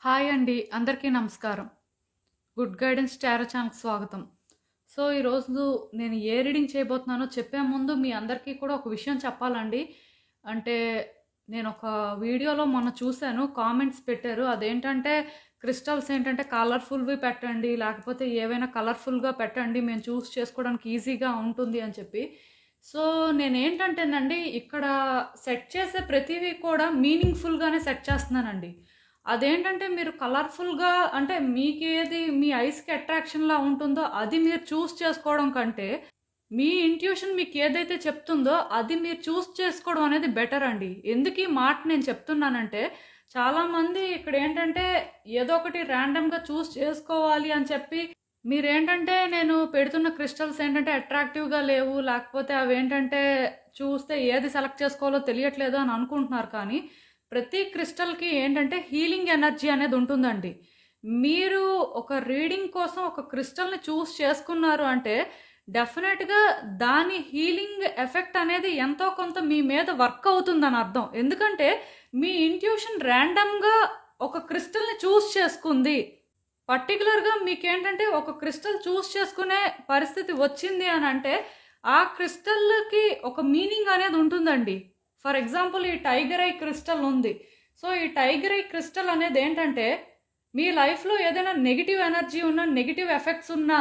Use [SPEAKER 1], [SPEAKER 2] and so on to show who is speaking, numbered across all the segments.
[SPEAKER 1] Hi అండి. అందరికీ నమస్కారం. గుడ్ గైడెన్స్ టారో ఛానల్‌కి స్వాగతం. సో, ఈరోజు నేను ఏ రీడింగ్ చేయబోతున్నానో చెప్పే ముందు మీ అందరికీ కూడా ఒక విషయం చెప్పాలండి. అంటే నేనొక వీడియోలో మొన్న చూసాను. కామెంట్స్ పెట్టారు. అదేంటంటే క్రిస్టల్స్ ఏంటంటే కలర్‌ఫుల్‌వి పెట్టండి. లేకపోతే ఏవైనా కలర్‌ఫుల్‌గా పెట్టండి. మేము చూస్ చేసుకోవడానికి ఈజీగా ఉంటుంది అని చెప్పి. సో, నేనేంటంటేనండి ఇక్కడ సెట్ చేసే ప్రతివి కూడా మీనింగ్‌ఫుల్‌గానే సెట్ చేస్తున్నానండి. అదేంటంటే మీరు కలర్‌ఫుల్‌గా అంటే మీకేది మీ ఐస్‌కి అట్రాక్షన్‌లా ఉంటుందో అది మీరు చూస్ చేసుకోవడం కంటే, మీ ఇంట్యూషన్ మీకేదైతే చెప్తుందో అది మీరు చూస్ చేసుకోవడం అనేది బెటర్ అండి. ఎందుకు ఈ మాట నేను చెప్తున్నానంటే, చాలామంది ఇక్కడేంటంటే ఏదో ఒకటి ర్యాండమ్‌గా చూస్ చేసుకోవాలి అని చెప్పి మీరేంటంటే నేను పెడుతున్న క్రిస్టల్స్ ఏంటంటే అట్రాక్టివ్‌గా లేవు, లేకపోతే అవేంటంటే చూస్తే ఏది సెలెక్ట్ చేసుకోవాలో తెలియట్లేదు అని అనుకుంటున్నారు కానీ ప్రతి క్రిస్టల్‌కి ఏంటంటే హీలింగ్ ఎనర్జీ అనేది ఉంటుందండి. మీరు ఒక రీడింగ్ కోసం ఒక క్రిస్టల్‌ని చూస్ చేసుకున్నారు అంటే డెఫినెట్‌గా దాని హీలింగ్ ఎఫెక్ట్ అనేది ఎంతో కొంత మీ మీద వర్క్ అవుతుందని అర్థం. ఎందుకంటే మీ ఇంట్యూషన్ ర్యాండమ్‌గా ఒక క్రిస్టల్‌ని చూస్ చేసుకుంది. పర్టిక్యులర్‌గా మీకేంటంటే ఒక క్రిస్టల్ చూస్ చేసుకునే పరిస్థితి వచ్చింది అనంటే ఆ క్రిస్టల్‌కి ఒక మీనింగ్ అనేది ఉంటుందండి. ఫర్ ఎగ్జాంపుల్ ఈ టైగర్ ఐ క్రిస్టల్ ఉంది. సో, ఈ టైగర్ ఐ క్రిస్టల్ అనేది ఏంటంటే, మీ లైఫ్‌లో ఏదైనా నెగెటివ్ ఎనర్జీ ఉన్నా, నెగెటివ్ ఎఫెక్ట్స్ ఉన్నా,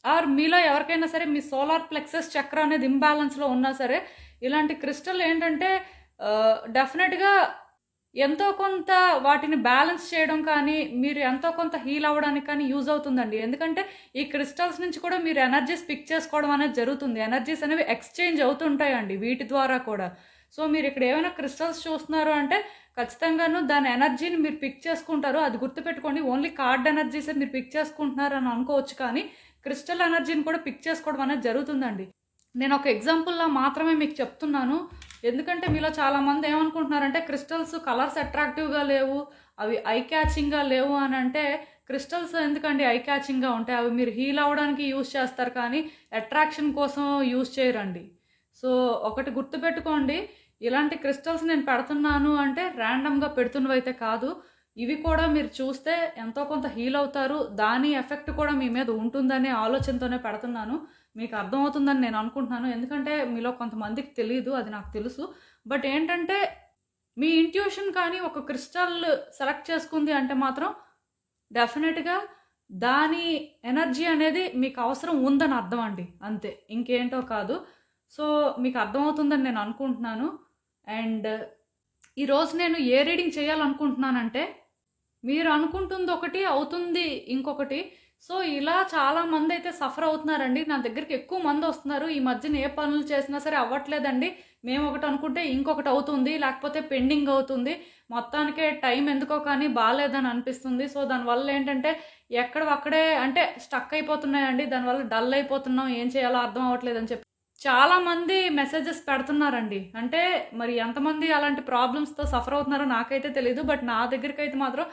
[SPEAKER 1] ఆర్ మీలో ఎవరికైనా సరే మీ సోలార్ ప్లెక్సస్ చక్ర అనేది ఇంబాలెన్స్‌లో ఉన్నా సరే, ఇలాంటి క్రిస్టల్ ఏంటంటే డెఫినెట్‌గా ఎంతో కొంత వాటిని బ్యాలెన్స్ చేయడం కానీ, మీరు ఎంతో కొంత హీల్ అవ్వడానికి కానీ యూజ్ అవుతుందండి. ఎందుకంటే, ఈ క్రిస్టల్స్ నుంచి కూడా మీరు ఎనర్జీస్ పిక్ చేసుకోవడం అనేది జరుగుతుంది. ఎనర్జీస్ అనేవి ఎక్స్‌చేంజ్ అవుతుంటాయండి వీటి ద్వారా కూడా. సో, మీరిక్కడ ఏమైనా క్రిస్టల్స్ చూస్తున్నారు అంటే, ఖచ్చితంగాను దాని ఎనర్జీని మీరు పిక్ చేసుకుంటారు. అది గుర్తుపెట్టుకోండి. ఓన్లీ కార్డ్ ఎనర్జీసే మీరు పిక్ చేసుకుంటున్నారని అనుకోవచ్చు కానీ, క్రిస్టల్ ఎనర్జీని కూడా పిక్ చేసుకోవడం అనేది జరుగుతుందండి. నేను ఒక ఎగ్జాంపుల్‌లా మాత్రమే మీకు చెప్తున్నాను. ఎందుకంటే మీలో చాలామంది ఏమనుకుంటున్నారంటే క్రిస్టల్స్ కలర్స్ అట్రాక్టివ్‌గా లేవు, అవి ఐ క్యాచింగ్‌గా లేవు అనంటే, క్రిస్టల్స్ ఎందుకండి ఐ క్యాచింగ్‌గా ఉంటాయి? అవి మీరు హీల్ అవ్వడానికి యూజ్ చేస్తారు కానీ, అట్రాక్షన్ కోసం యూజ్ చేయరండి. సో, ఒకటి గుర్తుపెట్టుకోండి. ఇలాంటి క్రిస్టల్స్ నేను పెడుతున్నాను అంటే ర్యాండమ్‌గా పెడుతున్నవైతే కాదు. ఇవి కూడా మీరు చూస్తే ఎంతో కొంత హీల్ అవుతారు. దాని ఎఫెక్ట్ కూడా మీ మీద ఉంటుందనే ఆలోచనతోనే పెడుతున్నాను. మీకు అర్థమవుతుందని నేను అనుకుంటున్నాను. ఎందుకంటే మీలో కొంతమందికి తెలీదు. అది నాకు తెలుసు. బట్ ఏంటంటే మీ ఇంట్యూషన్ కానీ ఒక క్రిస్టల్ సెలెక్ట్ చేసుకుంది అంటే మాత్రం డెఫినెట్‌గా దాని ఎనర్జీ అనేది మీకు అవసరం ఉందని అర్థం అండి. అంతే. ఇంకేంటో కాదు. సో, మీకు అర్థమవుతుందని నేను అనుకుంటున్నాను. అండ్ ఈరోజు నేను ఏ రీడింగ్ చేయాలనుకుంటున్నానంటే మీరు అనుకుంటుంది ఒకటి, అవుతుంది ఇంకొకటి. సో, ఇలా చాలా మందైతే సఫర్ అవుతున్నారండి. నా దగ్గరికి ఎక్కువ మందొస్తున్నారు. ఈ మధ్యన ఏ పనులు చేసినా సరే అవ్వట్లేదండి. మేమొకటి అనుకుంటే ఇంకొకటి అవుతుంది. లేకపోతే పెండింగ్ అవుతుంది. మొత్తానికే టైం ఎందుకో కానీ బాలేదని అనిపిస్తుంది. సో, దానివల్ల ఏంటంటే ఎక్కడివక్కడే అంటే స్టక్ అయిపోతున్నాయండి. దానివల్ల డల్ అయిపోతున్నాం. ఏం చేయాలో అర్థం అవ్వట్లేదని చెప్పి చాలామంది మెసేజెస్ పెడుతున్నారండి. అంటే మరి ఎంతమంది అలాంటి ప్రాబ్లమ్స్‌తో సఫర్ అవుతున్నారో నాకైతే తెలీదు. బట్ నా దగ్గరికైతే మాత్రం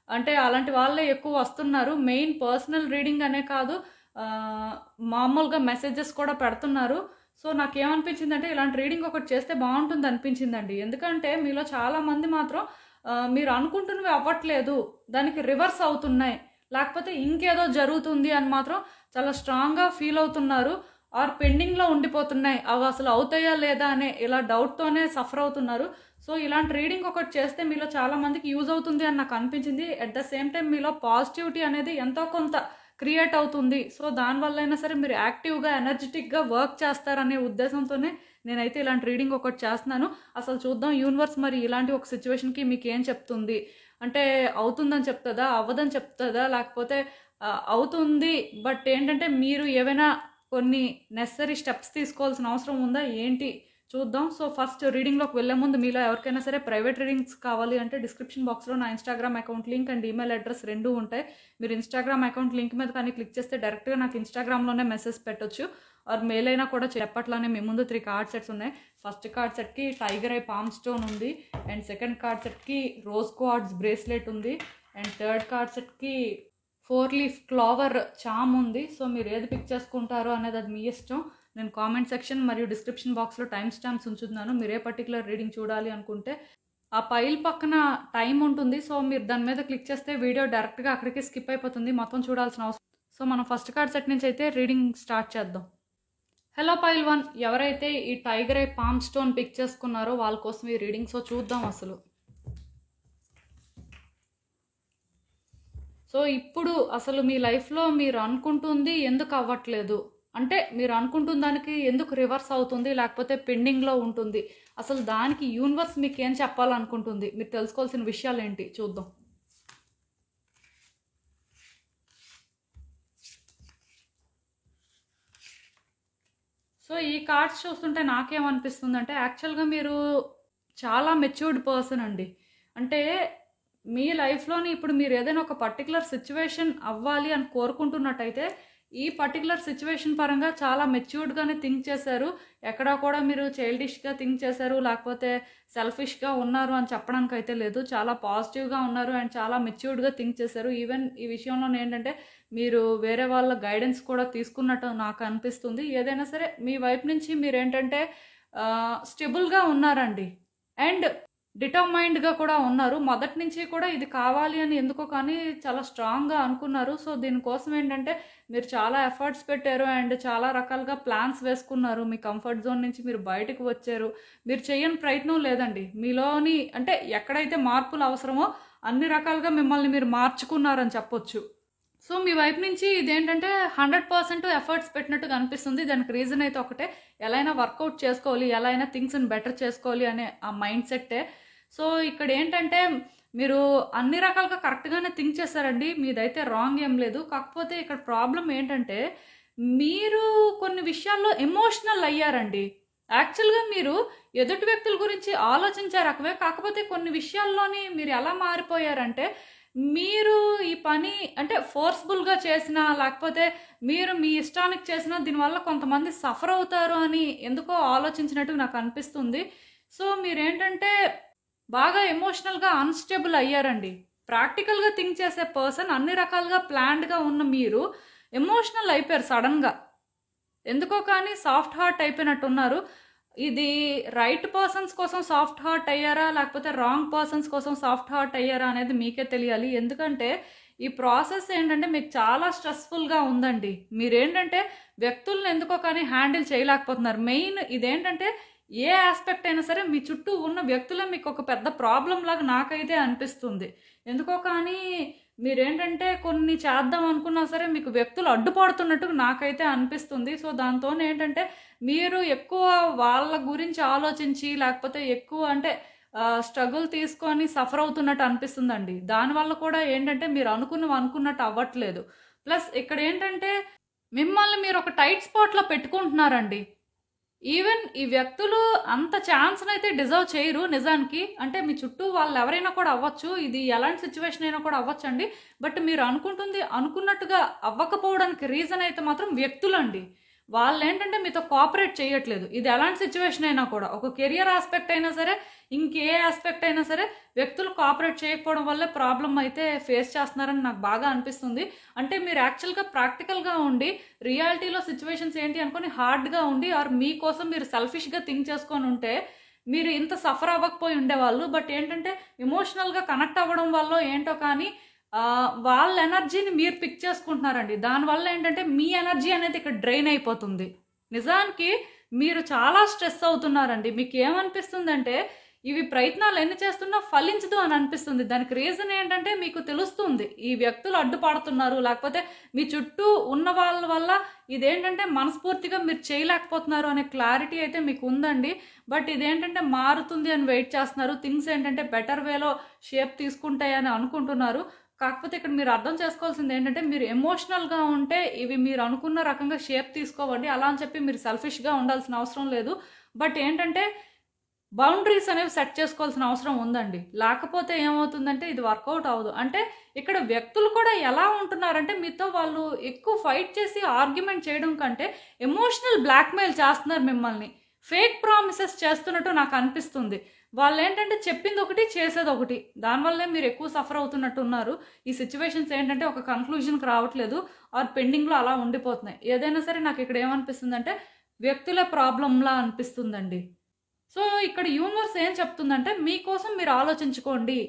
[SPEAKER 1] అంటే అలాంటి వాళ్ళే ఎక్కువ వస్తున్నారు. మెయిన్ పర్సనల్ రీడింగ్ అనే కాదు. ఆహ్, మామూలుగా మెసేజెస్ కూడా పెడుతున్నారు. సో, నాకేమనిపించిందంటే ఇలాంటి రీడింగ్ ఒకటి చేస్తే బావుంటుందనిపించిందండి. ఎందుకంటే మీలో చాలామంది మాత్రం మీరు అనుకుంటున్నవి అవ్వట్లేదు. దానికి రివర్స్ అవుతున్నాయి. లేకపోతే ఇంకేదో జరుగుతుంది అని మాత్రం చాలా స్ట్రాంగ్‌గా ఫీల్ అవుతున్నారు. ఆర్ పెండింగ్‌లో ఉండిపోతున్నాయి. అవి అసలు అవుతాయా లేదా అనే ఇలా డౌట్‌తోనే సఫర్ అవుతున్నారు. సో, ఇలాంటి రీడింగ్ ఒకటి చేస్తే మీలో చాలా మందికి యూజ్ అవుతుంది అని నాకు అనిపించింది. అట్ ద సేమ్ టైమ్ మీలో పాజిటివిటీ అనేది ఎంతో కొంత క్రియేట్ అవుతుంది. సో, దానివల్లైనా సరే మీరు యాక్టివ్‌గా, ఎనర్జిటిక్‌గా వర్క్ చేస్తారనే ఉద్దేశంతోనే నేనైతే ఇలాంటి రీడింగ్ ఒకటి చేస్తున్నాను. అసలు చూద్దాం యూనివర్స్ మరి ఇలాంటి ఒక సిట్యుయేషన్‌కి మీకేం చెప్తుంది? అంటే అవుతుందని చెప్తదా? అవ్వదని చెప్తదా? లేకపోతే అవుతుంది బట్ ఏంటంటే మీరు ఏవైనా కొన్ని నెసెసరీ స్టెప్స్ తీసుకోవాల్సిన అవసరం ఉందా? ఏంటి? చూద్దాం. సో, ఫస్ట్ రీడింగ్‌లోకి వెళ్ళే ముందు మీలో ఎవరికైనా సరే ప్రైవేట్ రీడింగ్స్ కావాలి అంటే డిస్క్రిప్షన్ బాక్స్‌లో నా Instagram account link and email address 2 ఉంటాయి. మీరు ఇన్‌స్టాగ్రామ్ అకౌంట్ లింక్ మీద కానీ క్లిక్ చేస్తే డైరెక్ట్‌గా నాకు ఇన్‌స్టాగ్రామ్‌లోనే మెసేజ్ పెట్టొచ్చు. ఆర్ మెయిల్ అయినా కూడా ఎప్పట్లానే మీ ముందు 3 కార్డ్ సెట్స్ ఉన్నాయి. ఫస్ట్ కార్డ్ సెట్‌కి టైగర్ ఐ పామ్ స్టోన్ ఉంది. అండ్ సెకండ్ కార్డ్ సెట్‌కి రోజ్ క్వార్ట్జ్ బ్రేస్లెట్ ఉంది. అండ్ థర్డ్ కార్డ్ సెట్‌కి 4 లీఫ్ క్లావర్ చామ్ ఉంది. సో, మీరు ఏది పిక్ చేసుకుంటారో అనేది అది మీ ఇష్టం. నేను కామెంట్ సెక్షన్ మరియు డిస్క్రిప్షన్ బాక్స్‌లో టైమ్ స్టాంప్స్ ఉంచుతున్నాను. మీరు ఏ పర్టిక్యులర్ రీడింగ్ చూడాలి అనుకుంటే ఆ పైల్ పక్కన టైం ఉంటుంది. సో, మీరు దాని మీద క్లిక్ చేస్తే వీడియో డైరెక్ట్‌గా అక్కడికే స్కిప్ అయిపోతుంది. మొత్తం చూడాల్సిన అవసరం. సో, మనం ఫస్ట్ కార్డ్ సెట్ నుంచి అయితే రీడింగ్ స్టార్ట్ చేద్దాం. హలో పైల్ 1, ఎవరైతే ఈ tiger eye palm stone pick చేసుకున్నారో వాళ్ళ కోసం ఈ రీడింగ్. సో, చూద్దాం అసలు. సో, ఇప్పుడు అసలు మీ లైఫ్‌లో మీరు అనుకుంటుంది ఎందుకు అవ్వట్లేదు? అంటే మీరు అనుకుంటున్న దానికి ఎందుకు రివర్స్ అవుతుంది? లేకపోతే పెండింగ్‌లో ఉంటుంది? అసలు దానికి యూనివర్స్ మీకేం చెప్పాలనుకుంటుంది? మీరు తెలుసుకోవాల్సిన విషయాలేంటి? చూద్దాం. సో, ఈ కార్డ్స్ చూస్తుంటే నాకేమనిపిస్తుందంటే, యాక్చువల్‌గా మీరు చాలా మెచ్యూర్డ్ పర్సన్ అండి. అంటే మీ లైఫ్‌లోని ఇప్పుడు మీరు ఏదైనా ఒక పర్టిక్యులర్ సిచ్యువేషన్ అవ్వాలి అని కోరుకుంటున్నట్టయితే, ఈ పర్టిక్యులర్ సిచ్యువేషన్ పరంగా చాలా మెచ్యూర్డ్‌గానే థింక్ చేశారు. ఎక్కడా కూడా మీరు చైల్డిష్‌గా థింక్ చేశారు, లేకపోతే సెల్ఫిష్‌గా ఉన్నారు అని చెప్పడానికైతే లేదు. చాలా పాజిటివ్‌గా ఉన్నారు అండ్ చాలా మెచ్యూర్డ్‌గా థింక్ చేశారు. ఈవెన్ ఈ విషయంలోనేంటంటే మీరు వేరే వాళ్ళ గైడెన్స్ కూడా తీసుకున్నట్టు నాకు అనిపిస్తుంది. ఏదైనా సరే మీ వైపు నుంచి మీరేంటంటే స్టెబుల్‌గా ఉన్నారండి. అండ్ డిటర్మైన్డ్‌గా కూడా ఉన్నారు. మొదటి నుంచి కూడా ఇది కావాలి అని ఎందుకో కానీ చాలా స్ట్రాంగ్‌గా అనుకున్నారు. సో, దీనికోసం ఏంటంటే మీరు చాలా ఎఫర్ట్స్ పెట్టారు అండ్ చాలా రకాలుగా ప్లాన్స్ వేసుకున్నారు. మీ కంఫర్ట్ జోన్ నుంచి మీరు బయటకు వచ్చారు. మీరు చేయని ప్రయత్నం లేదండి. మీలోని అంటే ఎక్కడైతే మార్పులు అవసరమో అన్ని రకాలుగా మిమ్మల్ని మీరు మార్చుకున్నారని చెప్పొచ్చు. సో, మీ వైపు నుంచి ఇదేంటంటే 100% ఎఫర్ట్స్ పెట్టినట్టుగా అనిపిస్తుంది. దానికి రీజన్ అయితే ఒకటే, ఎలా అయినా వర్కౌట్ చేసుకోవాలి, ఎలా అయినా థింగ్స్‌ని బెటర్ చేసుకోవాలి అనే ఆ మైండ్ సెట్టే. సో, ఇక్కడేంటంటే మీరు అన్ని రకాలుగా కరెక్ట్‌గానే థింక్ చేశారండి. మీదైతే రాంగ్ ఏం లేదు. కాకపోతే ఇక్కడ ప్రాబ్లమ్ ఏంటంటే, మీరు కొన్ని విషయాల్లో ఎమోషనల్ అయ్యారండి. యాక్చువల్‌గా మీరు ఎదుటి వ్యక్తుల గురించి ఆలోచించే రకమే. కాకపోతే కొన్ని విషయాల్లోని మీరు ఎలా మారిపోయారంటే, మీరు ఈ పని అంటే ఫోర్స్‌బుల్‌గా చేసినా, లేకపోతే మీరు మీ ఇష్టానికి చేసినా దీనివల్ల కొంతమంది సఫర్ అవుతారు అని ఎందుకో ఆలోచించినట్టు నాకు అనిపిస్తుంది. సో, మీరేంటంటే బాగా ఎమోషనల్‌గా అన్‌స్టేబుల్ అయ్యారండి. ప్రాక్టికల్‌గా థింక్ చేసే పర్సన్, అన్ని రకాలుగా ప్లాన్డ్‌గా ఉన్న మీరు ఎమోషనల్ అయిపోయారు సడెన్‌గా. ఎందుకో కానీ సాఫ్ట్ హార్ట్ అయిపోయినట్టున్నారు. ఇది రైట్ పర్సన్స్ కోసం సాఫ్ట్ హార్ట్ అయ్యారా? లేకపోతే రాంగ్ పర్సన్స్ కోసం సాఫ్ట్ హార్ట్ అయ్యారా? అనేది మీకే తెలియాలి. ఎందుకంటే ఈ ప్రాసెస్ ఏంటంటే మీకు చాలా స్ట్రెస్‌ఫుల్‌గా ఉందండి. మీరేంటంటే వ్యక్తుల్ని ఎందుకో కానీ హ్యాండిల్ చేయలేకపోతున్నారు. మెయిన్ ఇదేంటంటే ఏ యాస్పెక్ట్ అయినా సరే మీ చుట్టూ ఉన్న వ్యక్తులే మీకు ఒక పెద్ద ప్రాబ్లమ్ లాగా నాకైతే అనిపిస్తుంది. ఎందుకో కానీ మీరేంటంటే కొన్ని చేద్దాం అనుకున్నా సరే మీకు వ్యక్తులు అడ్డుపడుతున్నట్టు నాకైతే అనిపిస్తుంది. సో, దాంతోనేంటంటే మీరు ఎక్కువ వాళ్ళ గురించి ఆలోచించి, లేకపోతే ఎక్కువ అంటే స్ట్రగుల్ తీసుకొని సఫర్ అవుతున్నట్టు అనిపిస్తుందండి. దానివల్ల కూడా ఏంటంటే మీరు అనుకున్నవి అనుకున్నట్టు అవ్వట్లేదు. ప్లస్ ఇక్కడేంటంటే మిమ్మల్ని మీరు ఒక టైట్ స్పాట్‌లో పెట్టుకుంటున్నారండి. ఈవెన్ ఈ వ్యక్తులు అంత ఛాన్స్‌నైతే డిజర్వ్ చేయరు నిజానికి. అంటే మీ చుట్టూ వాళ్ళెవరైనా కూడా అవ్వచ్చు. ఇది ఎలాంటి సిట్యుయేషన్ అయినా కూడా అవ్వచ్చండి. బట్ మీరు అనుకుంటుంది అనుకున్నట్టుగా అవ్వకపోవడానికి రీజన్ అయితే మాత్రం వ్యక్తులండి. వాళ్ళేంటంటే మీతో కోఆపరేట్ చేయట్లేదు. ఇది ఎలాంటి సిట్యుయేషన్ అయినా కూడా. ఒక కెరియర్ ఆస్పెక్ట్ అయినా సరే, ఇంకే ఆస్పెక్ట్ అయినా సరే వ్యక్తులు కోఆపరేట్ చేయకపోవడం వల్లే ప్రాబ్లమ్ అయితే ఫేస్ చేస్తున్నారని నాకు బాగా అనిపిస్తుంది. అంటే మీరు యాక్చువల్‌గా ప్రాక్టికల్‌గా ఉండి రియాలిటీలో సిచ్యువేషన్స్ ఏంటి అనుకొని హార్డ్‌గా ఉండి ఆర్ మీకోసం మీరు సెల్ఫిష్‌గా థింక్ చేసుకొని ఉంటే మీరు ఇంత సఫర్ అవ్వకపోయి ఉండేవాళ్ళు. బట్ ఏంటంటే ఎమోషనల్‌గా కనెక్ట్ అవ్వడం వల్లో ఏంటో కానీ వాళ్ళ ఎనర్జీని మీరు పిక్ చేసుకుంటున్నారండి. దానివల్ల ఏంటంటే మీ ఎనర్జీ అనేది ఇక్కడ డ్రైన్ అయిపోతుంది. నిజానికి మీరు చాలా స్ట్రెస్ అవుతున్నారండి. మీకేమనిపిస్తుందంటే ఇవి ప్రయత్నాలు ఎన్ని చేస్తున్నా ఫలించదు అని అనిపిస్తుంది. దానికి రీజన్ ఏంటంటే మీకు తెలుస్తుంది. ఈ వ్యక్తులు అడ్డుపడుతున్నారు. లేకపోతే మీ చుట్టూ ఉన్న వాళ్ళ వల్ల ఇదేంటంటే మనస్ఫూర్తిగా మీరు చేయలేకపోతున్నారు అనే క్లారిటీ అయితే మీకు ఉందండి. బట్ ఇదేంటంటే మారుతుంది అని వెయిట్ చేస్తున్నారు. థింగ్స్ ఏంటంటే బెటర్ వేలో షేప్ తీసుకుంటాయని అనుకుంటున్నారు. కాకపోతే ఇక్కడ మీరు అర్థం చేసుకోవాల్సింది ఏంటంటే మీరు ఎమోషనల్‌గా ఉంటే ఇవి మీరు అనుకున్న రకంగా షేప్ తీసుకోవండి. అలా అని చెప్పి మీరు సెల్ఫిష్‌గా ఉండాల్సిన అవసరం లేదు. బట్ ఏంటంటే బౌండరీస్ అనేవి సెట్ చేసుకోవాల్సిన అవసరం ఉందండి. లేకపోతే ఏమవుతుందంటే ఇది వర్కౌట్ అవ్వదు. అంటే ఇక్కడ వ్యక్తులు కూడా ఎలా ఉంటున్నారంటే మీతో వాళ్ళు ఎక్కువ ఫైట్ చేసి ఆర్గ్యుమెంట్ చేయడం కంటే ఎమోషనల్ బ్లాక్‌మెయిల్ చేస్తున్నారు మిమ్మల్ని. ఫేక్ ప్రామిసెస్ చేస్తున్నట్టు నాకు అనిపిస్తుంది. వాళ్ళేంటంటే చెప్పింది ఒకటి, చేసేది ఒకటి. దానివల్లే మీరు ఎక్కువ సఫర్ అవుతున్నట్టు ఉన్నారు. ఈ సిట్యుయేషన్స్ ఏంటంటే ఒక కన్క్లూజన్‌కి రావట్లేదు ఆర్ పెండింగ్‌లో అలా ఉండిపోతున్నాయి. ఏదైనా సరే నాకు ఇక్కడ ఏమనిపిస్తుందంటే వ్యక్తుల ప్రాబ్లమ్‌లా అనిపిస్తుందండి. సో ఇక్కడ యూనివర్స్ ఏం చెప్తుందంటే మీకోసం మీరు ఆలోచించుకోండి,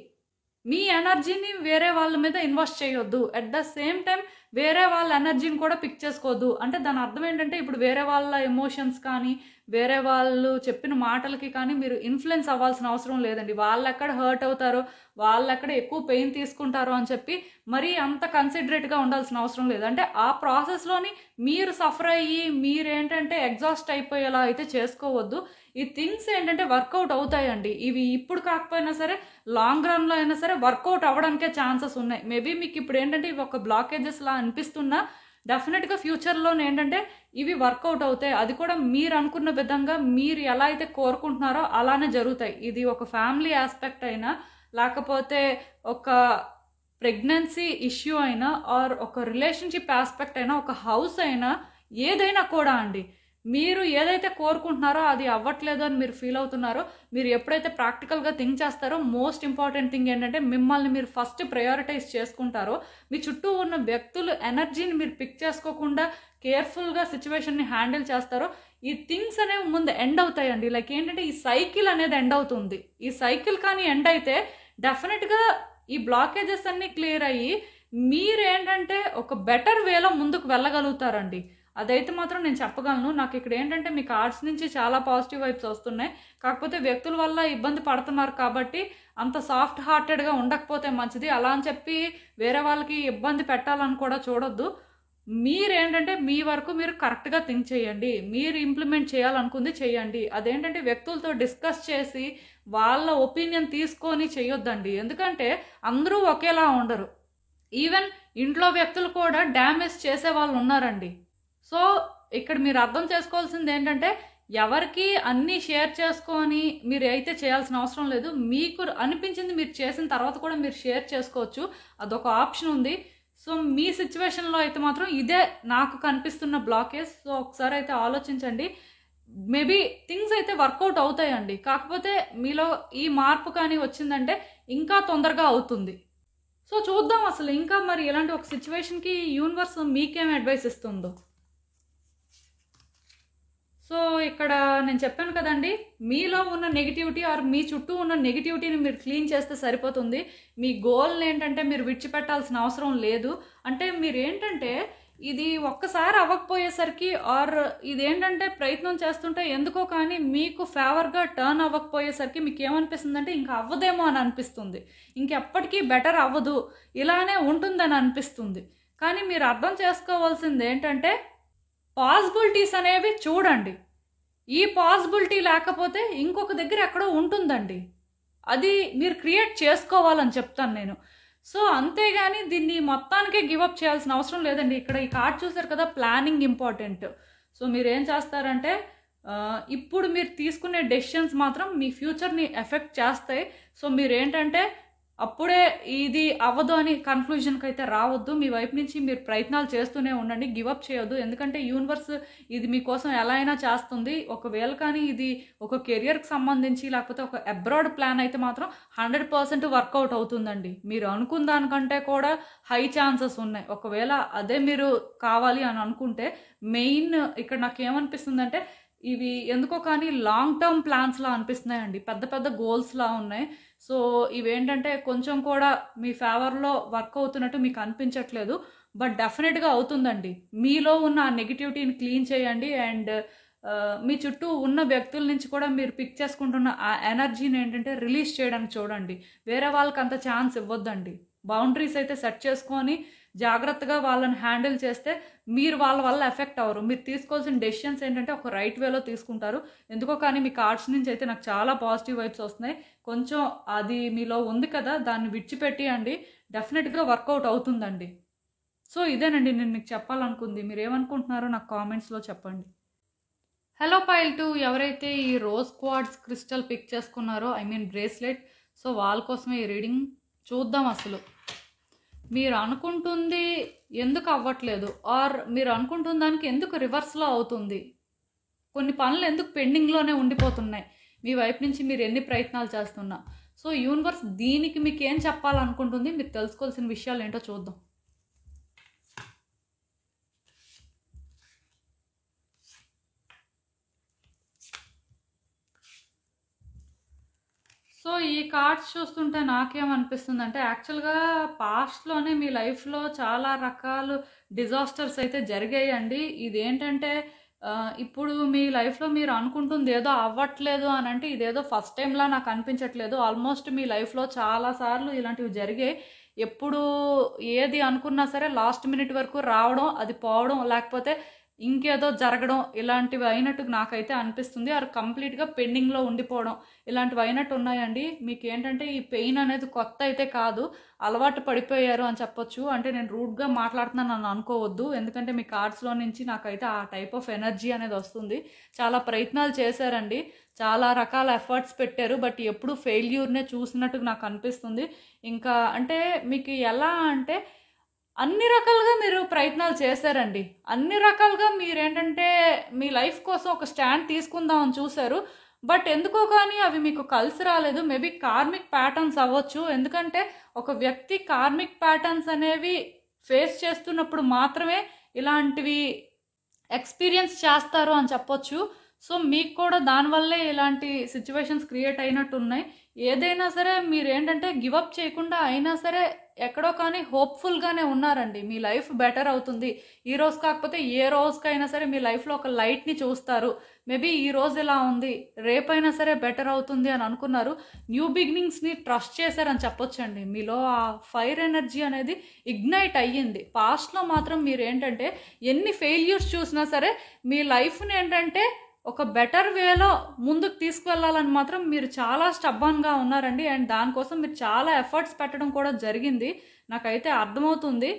[SPEAKER 1] మీ ఎనర్జీని వేరే వాళ్ళ మీద ఇన్వెస్ట్ చేయొద్దు, అట్ ద సేమ్ టైం వేరే వాళ్ళ ఎనర్జీని కూడా పిక్ చేసుకోవద్దు. అంటే దాని అర్థం ఏంటంటే ఇప్పుడు వేరే వాళ్ళ ఎమోషన్స్ కానీ వేరే వాళ్ళు చెప్పిన మాటలకి కానీ మీరు ఇన్ఫ్లుయెన్స్ అవ్వాల్సిన అవసరం లేదండి. వాళ్ళు ఎక్కడ హర్ట్ అవుతారో, వాళ్ళు ఎక్కడ ఎక్కువ పెయిన్ తీసుకుంటారో అని చెప్పి మరీ అంత కన్సిడరేట్గా ఉండాల్సిన అవసరం లేదు. అంటే ఆ ప్రాసెస్లోని మీరు సఫర్ అయ్యి మీరేంటంటే ఎగ్జాస్ట్ అయిపోయేలా అయితే చేసుకోవద్దు. ఈ థింగ్స్ ఏంటంటే వర్కౌట్ అవుతాయండి. ఇవి ఇప్పుడు కాకపోయినా సరే లాంగ్ రన్లో అయినా సరే వర్కౌట్ అవ్వడానికే ఛాన్సెస్ ఉన్నాయి. మేబీ మీకు ఇప్పుడు ఏంటంటే ఇవి ఒక బ్లాకేజెస్ లా అనిపిస్తున్నా డెఫినెట్గా ఫ్యూచర్లో ఏంటంటే ఇవి వర్కౌట్ అవుతాయి. అది కూడా మీరు అనుకున్న విధంగా మీరు ఎలా అయితే కోరుకుంటున్నారో అలానే జరుగుతాయి. ఇది ఒక ఫ్యామిలీ ఆస్పెక్ట్ అయినా, లేకపోతే ఒక ప్రెగ్నెన్సీ ఇష్యూ అయినా, ఆర్ ఒక రిలేషన్షిప్ ఆస్పెక్ట్ అయినా, ఒక హౌస్ అయినా, ఏదైనా కూడా అండి, మీరు ఏదైతే కోరుకుంటున్నారో అది అవ్వట్లేదు అని మీరు ఫీల్ అవుతున్నారో, మీరు ఎప్పుడైతే ప్రాక్టికల్గా థింక్ చేస్తారో, మోస్ట్ ఇంపార్టెంట్ థింగ్ ఏంటంటే మిమ్మల్ని మీరు ఫస్ట్ ప్రయారిటైజ్ చేసుకుంటారో, మీ చుట్టూ ఉన్న వ్యక్తులు ఎనర్జీని మీరు పిక్ చేసుకోకుండా కేర్ఫుల్గా సిచ్యువేషన్ని హ్యాండిల్ చేస్తారో, ఈ థింగ్స్ అనేవి ముందు ఎండ్ అవుతాయండి. లైక్ ఏంటంటే ఈ సైకిల్ అనేది ఎండ్ అవుతుంది. ఈ సైకిల్ కానీ ఎండ్ అయితే డెఫినెట్గా ఈ బ్లాకేజెస్ అన్నీ క్లియర్ అయ్యి మీరేంటంటే ఒక బెటర్ వేలో ముందుకు వెళ్ళగలుగుతారండి. అదైతే మాత్రం నేను చెప్పగలను. నాకు ఇక్కడ ఏంటంటే మీ కార్డ్స్ నుంచి చాలా పాజిటివ్ వైబ్స్ వస్తున్నాయి. కాకపోతే వ్యక్తుల వల్ల ఇబ్బంది పడుతున్నారు కాబట్టి అంత సాఫ్ట్ హార్టెడ్గా ఉండకపోతే మంచిది. అలా అని చెప్పి వేరే వాళ్ళకి ఇబ్బంది పెట్టాలని కూడా చూడొద్దు. మీరేంటంటే మీ వరకు మీరు కరెక్ట్గా థింక్ చేయండి, మీరు ఇంప్లిమెంట్ చేయాలనుకుంది చేయండి. అదేంటంటే వ్యక్తులతో డిస్కస్ చేసి వాళ్ళ ఒపీనియన్ తీసుకొని చేయొద్దండి. ఎందుకంటే అందరూ ఒకేలా ఉండరు. ఈవెన్ ఇంట్లో వ్యక్తులు కూడా డ్యామేజ్ చేసే వాళ్ళు ఉన్నారండి. సో ఇక్కడ మీరు అర్థం చేసుకోవాల్సింది ఏంటంటే ఎవరికి అన్నీ షేర్ చేసుకొని మీరు అయితే చేయాల్సిన అవసరం లేదు. మీకు అనిపించింది మీరు చేసిన తర్వాత కూడా మీరు షేర్ చేసుకోవచ్చు, అదొక ఆప్షన్ ఉంది. సో మీ సిచ్యువేషన్లో అయితే మాత్రం ఇదే నాకు కనిపిస్తున్న బ్లాకేజ్. సో ఒకసారి అయితే ఆలోచించండి. మేబీ థింగ్స్ అయితే వర్కౌట్ అవుతాయండి. కాకపోతే మీలో ఈ మార్పు కానీ వచ్చిందంటే ఇంకా తొందరగా అవుతుంది. సో చూద్దాం అసలు ఇంకా మరి ఇలాంటి ఒక సిచ్యువేషన్కి యూనివర్స్ మీకేం అడ్వైస్ ఇస్తుందో. సో ఇక్కడ నేను చెప్పాను కదండి, మీలో ఉన్న నెగిటివిటీ ఆర్ మీ చుట్టూ ఉన్న నెగిటివిటీని మీరు క్లీన్ చేస్తే సరిపోతుంది. మీ గోల్ ఏంటంటే మీరు విడిచిపెట్టాల్సిన అవసరం లేదు. అంటే మీరు ఏంటంటే ఇది ఒక్కసారి అవ్వకపోయేసరికి ఆర్ ఇదేంటంటే ప్రయత్నం చేస్తుంటే ఎందుకో కానీ మీకు ఫేవర్గా టర్న్ అవ్వకపోయేసరికి మీకు ఏమనిపిస్తుందంటే ఇంకా అవ్వదేమో అని అనిపిస్తుంది, ఇంకెప్పటికీ బెటర్ అవ్వదు, ఇలానే ఉంటుందని అనిపిస్తుంది. కానీ మీరు అర్థం చేసుకోవాల్సింది ఏంటంటే పాసిబిలిటీస్ అనేవి చూడండి. ఈ పాసిబిలిటీ లేకపోతే ఇంకొక దగ్గర ఎక్కడో ఉంటుందండి, అది మీరు క్రియేట్ చేసుకోవాలని చెప్తాను నేను. సో అంతేగాని దీన్ని మొత్తానికే గివప్ చేయాల్సిన అవసరం లేదండి. ఇక్కడ ఈ కార్డ్ చూసారు కదా, ప్లానింగ్ ఇంపార్టెంట్. సో మీరు ఏం చేస్తారంటే ఇప్పుడు మీరు తీసుకునే డెసిషన్స్ మాత్రం మీ ఫ్యూచర్ని ఎఫెక్ట్ చేస్తాయి. సో మీరేంటంటే అప్పుడే ఇది అవ్వదు అని కన్క్లూజన్కి అయితే రావద్దు. మీ వైపు నుంచి మీరు ప్రయత్నాలు చేస్తూనే ఉండండి, గివప్ చేయొద్దు. ఎందుకంటే యూనివర్స్ ఇది మీకోసం ఎలా అయినా చేస్తుంది. ఒకవేళ కానీ ఇది ఒక కెరియర్కి సంబంధించి లేకపోతే ఒక అబ్రాడ్ ప్లాన్ అయితే మాత్రం 100% వర్కౌట్ అవుతుందండి. మీరు అనుకున్న దానికంటే కూడా హై ఛాన్సెస్ ఉన్నాయి. ఒకవేళ అదే మీరు కావాలి అని అనుకుంటే మెయిన్ ఇక్కడ నాకు ఏమనిపిస్తుందంటే ఇవి ఎందుకో కానీ లాంగ్ టర్మ్ ప్లాన్స్లా అనిపిస్తున్నాయండి, పెద్ద పెద్ద గోల్స్లా ఉన్నాయి. సో ఇవేంటంటే కొంచెం కూడా మీ ఫేవర్లో వర్క్ అవుతున్నట్టు మీకు అనిపించట్లేదు, బట్ డెఫినెట్గా అవుతుందండి. మీలో ఉన్న ఆ నెగిటివిటీని క్లీన్ చేయండి అండ్ మీ చుట్టూ ఉన్న వ్యక్తుల నుంచి కూడా మీరు పిక్ చేసుకుంటున్న ఆ ఎనర్జీని ఏంటంటే రిలీజ్ చేయడానికి చూడండి. వేరే వాళ్ళకి అంత ఛాన్స్ ఇవ్వద్దండి. బౌండరీస్ అయితే సెట్ చేసుకొని జాగ్రత్తగా వాళ్ళని హ్యాండిల్ చేస్తే మీరు వాళ్ళ వల్ల ఎఫెక్ట్ అవ్వరు. మీరు తీసుకోవాల్సిన డెసిషన్స్ ఏంటంటే ఒక రైట్ వేలో తీసుకుంటారు. ఎందుకో కానీ మీ కార్డ్స్ నుంచి అయితే నాకు చాలా పాజిటివ్ వైబ్స్ వస్తున్నాయి. కొంచెం అది మీలో ఉంది కదా, దాన్ని విడిచిపెట్టియండి, డెఫినెట్గా వర్కౌట్ అవుతుందండి. సో ఇదేనండి నేను మీకు చెప్పాలనుకుంది. మీరు ఏమనుకుంటున్నారో నాకు కామెంట్స్లో చెప్పండి. హలో పైల్ 2, ఎవరైతే ఈ రోజ్ క్వార్ట్జ్ క్రిస్టల్ పిక్ చేసుకున్నారో, ఐ మీన్ బ్రేస్లెట్, సో వాళ్ళ కోసమే ఈ రీడింగ్. చూద్దాం అసలు మీరు అనుకుంటుంది ఎందుకు అవ్వట్లేదు, ఆర్ మీరు అనుకుంటున్న దానికి ఎందుకు రివర్స్లో అవుతుంది, కొన్ని పనులు ఎందుకు పెండింగ్లోనే ఉండిపోతున్నాయి, మీ వైపు నుంచి మీరు ఎన్ని ప్రయత్నాలు చేస్తున్నా. సో యూనివర్స్ దీనికి మీకు ఏం చెప్పాలనుకుంటుంది, మీరు తెలుసుకోవాల్సిన విషయాలు ఏంటో చూద్దాం. సో, ఈ కార్డ్స్ చూస్తుంటే నాకేమనిపిస్తుందంటే, యాక్చువల్‌గా పాస్ట్‌లోనే మీ లైఫ్‌లో చాలా రకాలు డిజాస్టర్స్ అయితే జరిగాయండి. ఇదేంటంటే ఇప్పుడు మీ లైఫ్‌లో మీరు అనుకుంటుంది ఏదో అవ్వట్లేదు అనంటే, ఇదేదో ఫస్ట్ టైమ్‌లా నాకు అనిపించట్లేదు. ఆల్మోస్ట్ మీ లైఫ్‌లో చాలా సార్లు ఇలాంటివి జరిగాయి. ఎప్పుడు ఏది అనుకున్నా సరే లాస్ట్ మినిట్ వరకు రావడం, అది పోవడం, లేకపోతే ఇంకేదో జరగడం ఇలాంటివి అయినట్టు నాకైతే అనిపిస్తుంది. ఆర్ కంప్లీట్‌గా పెండింగ్‌లో ఉండిపోవడం. ఇలాంటివి అయినట్టు ఉన్నాయండి. మీకేంటంటే ఈ పెయిన్ అనేది కొత్త అయితే కాదు. అలవాటు పడిపోయారు అని చెప్పొచ్చు. అంటే నేను రూడ్‌గా మాట్లాడుతున్నానని అనుకోవద్దు. ఎందుకంటే మీ కార్డ్స్‌లో నుంచి నాకైతే ఆ టైప్ ఆఫ్ ఎనర్జీ అనేది వస్తుంది. చాలా ప్రయత్నాలు చేశారండి. చాలా రకాల ఎఫర్ట్స్ పెట్టారు. బట్ ఎప్పుడు ఫెయిల్యూర్‌నే చూసినట్టు నాకు అనిపిస్తుంది. ఇంకా అంటే మీకు ఎలా అంటే అన్ని రకాలుగా మీరు ప్రయత్నాలు చేశారండి. అన్ని రకాలుగా మీరేంటంటే మీ లైఫ్ కోసం ఒక స్టాండ్ తీసుకుందామని చూసారు. బట్ ఎందుకో కానీ అవి మీకు కలిసి రాలేదు. మేబీ కార్మిక్ ప్యాటర్న్స్ అవ్వచ్చు. ఎందుకంటే ఒక వ్యక్తి కార్మిక్ ప్యాటర్న్స్ అనేవి ఫేస్ చేస్తున్నప్పుడు మాత్రమే ఇలాంటివి ఎక్స్పీరియన్స్ చేస్తారు అని చెప్పొచ్చు. సో, మీకు కూడా దానివల్లే ఇలాంటి సిచ్యువేషన్స్ క్రియేట్ అయినట్టున్నాయి. ఏదైనా సరే మీరేంటంటే గివ్ అప్ చేయకుండా అయినా సరే ఎక్కడో కానీ హోప్‌ఫుల్‌గానే ఉన్నారండి. మీ లైఫ్ బెటర్ అవుతుంది. ఈ రోజు కాకపోతే ఏ రోజుకైనా సరే మీ లైఫ్‌లో ఒక లైట్‌ని చూస్తారు. మేబీ ఈ రోజు ఇలా ఉంది. రేపైనా సరే బెటర్ అవుతుంది అని అనుకున్నారు. న్యూ బిగినింగ్స్‌ని ట్రస్ట్ చేశారని చెప్పొచ్చండి. మీలో ఆ ఫైర్ ఎనర్జీ అనేది ఇగ్నైట్ అయ్యింది. పాస్ట్‌లో మాత్రం మీరేంటంటే ఎన్ని ఫెయిల్యూర్స్ చూసినా సరే మీ లైఫ్‌ని ఏంటంటే ఒక బెటర్ వేలో ముందుకు తీసుకువెళ్ళాలని మాత్రం మీరు చాలా స్టబ్బన్‌గా ఉన్నారండి. అండ్ దానికోసం మీరు చాలా ఎఫర్ట్స్ పెట్టడం కూడా జరిగింది. నాకైతే అర్థమవుతుంది.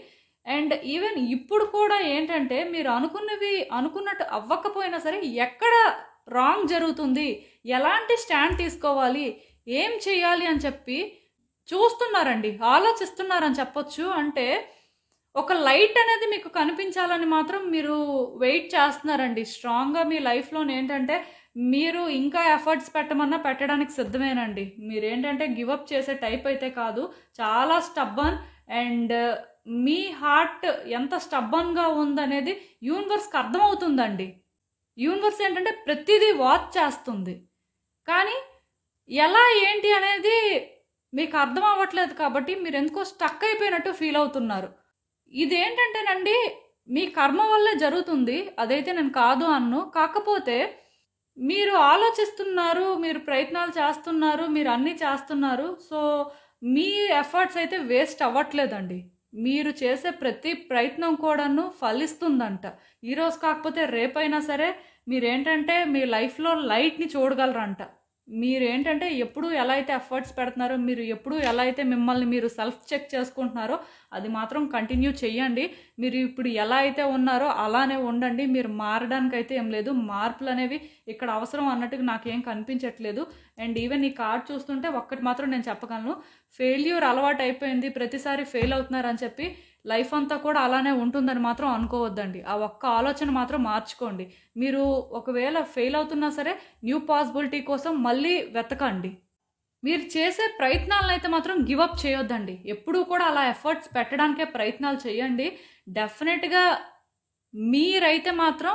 [SPEAKER 1] అండ్ ఈవెన్ ఇప్పుడు కూడా ఏంటంటే మీరు అనుకున్నవి అనుకున్నట్టు అవ్వకపోయినా సరే ఎక్కడ రాంగ్ జరుగుతుంది, ఎలాంటి స్టాండ్ తీసుకోవాలి, ఏం చేయాలి అని చెప్పి చూస్తున్నారండి. ఆలోచిస్తున్నారని చెప్పొచ్చు. అంటే ఒక లైట్ అనేది మీకు కనిపించాలని మాత్రం మీరు వెయిట్ చేస్తున్నారండి. స్ట్రాంగ్‌గా మీ లైఫ్‌లోనేంటంటే మీరు ఇంకా ఎఫర్ట్స్ పెట్టమన్నా పెట్టడానికి సిద్ధమేనండి. మీరేంటంటే గివ్ అప్ చేసే టైప్ అయితే కాదు. చాలా స్టబ్బర్న్ అండ్ మీ హార్ట్ ఎంత స్టబ్బర్న్‌గా ఉందనేది యూనివర్స్‌కి అర్థమవుతుందండి. యూనివర్స్ ఏంటంటే ప్రతిదీ వాచ్ చేస్తుంది. కానీ ఎలా ఏంటి అనేది మీకు అర్థం అవ్వట్లేదు కాబట్టి మీరెందుకో స్టక్ అయిపోయినట్టు ఫీల్ అవుతున్నారు. ఇదేంటంటేనండి మీ కర్మ వల్లే జరుగుతుంది. అదైతే నేను కాదు అనను. కాకపోతే మీరు ఆలోచిస్తున్నారు, మీరు ప్రయత్నాలు చేస్తున్నారు, మీరు అన్నీ చేస్తున్నారు. సో, మీ ఎఫర్ట్స్ అయితే వేస్ట్ అవ్వట్లేదండి. మీరు చేసే ప్రతి ప్రయత్నం కూడాను ఫలిస్తుందంట. ఈరోజు కాకపోతే రేపైనా సరే మీరేంటంటే మీ లైఫ్‌లో లైట్‌ని చూడగలరంట. మీరేంటంటే ఎప్పుడు ఎలా అయితే ఎఫర్ట్స్ పెడుతున్నారో, మీరు ఎప్పుడు ఎలా అయితే మిమ్మల్ని మీరు సెల్ఫ్ చెక్ చేసుకుంటున్నారో అది మాత్రం కంటిన్యూ చెయ్యండి. మీరు ఇప్పుడు ఎలా అయితే ఉన్నారో అలానే ఉండండి. మీరు మారడానికైతే ఏం లేదు. మార్పులనేవి ఇక్కడ అవసరం అన్నట్టుగా నాకేం కనిపించట్లేదు. అండ్ ఈవెన్ ఈ కార్డ్ చూస్తుంటే ఒక్కటి మాత్రం నేను చెప్పగలను. ఫెయిల్యూర్ అలవాటు అయిపోయింది. ప్రతిసారి ఫెయిల్ అవుతున్నారని చెప్పి లైఫ్ అంతా కూడా అలానే ఉంటుందని మాత్రం అనుకోవద్దండి. ఆ ఒక్క ఆలోచన మాత్రం మార్చుకోండి. మీరు ఒకవేళ ఫెయిల్ అవుతున్నా సరే న్యూ పాసిబిలిటీ కోసం మళ్ళీ వెతకండి. మీరు చేసే ప్రయత్నాలనైతే మాత్రం గివ్ అప్ చేయొద్దండి. ఎప్పుడూ కూడా అలా ఎఫర్ట్స్ పెట్టడానికే ప్రయత్నాలు చేయండి. డెఫినెట్‌గా మీరైతే మాత్రం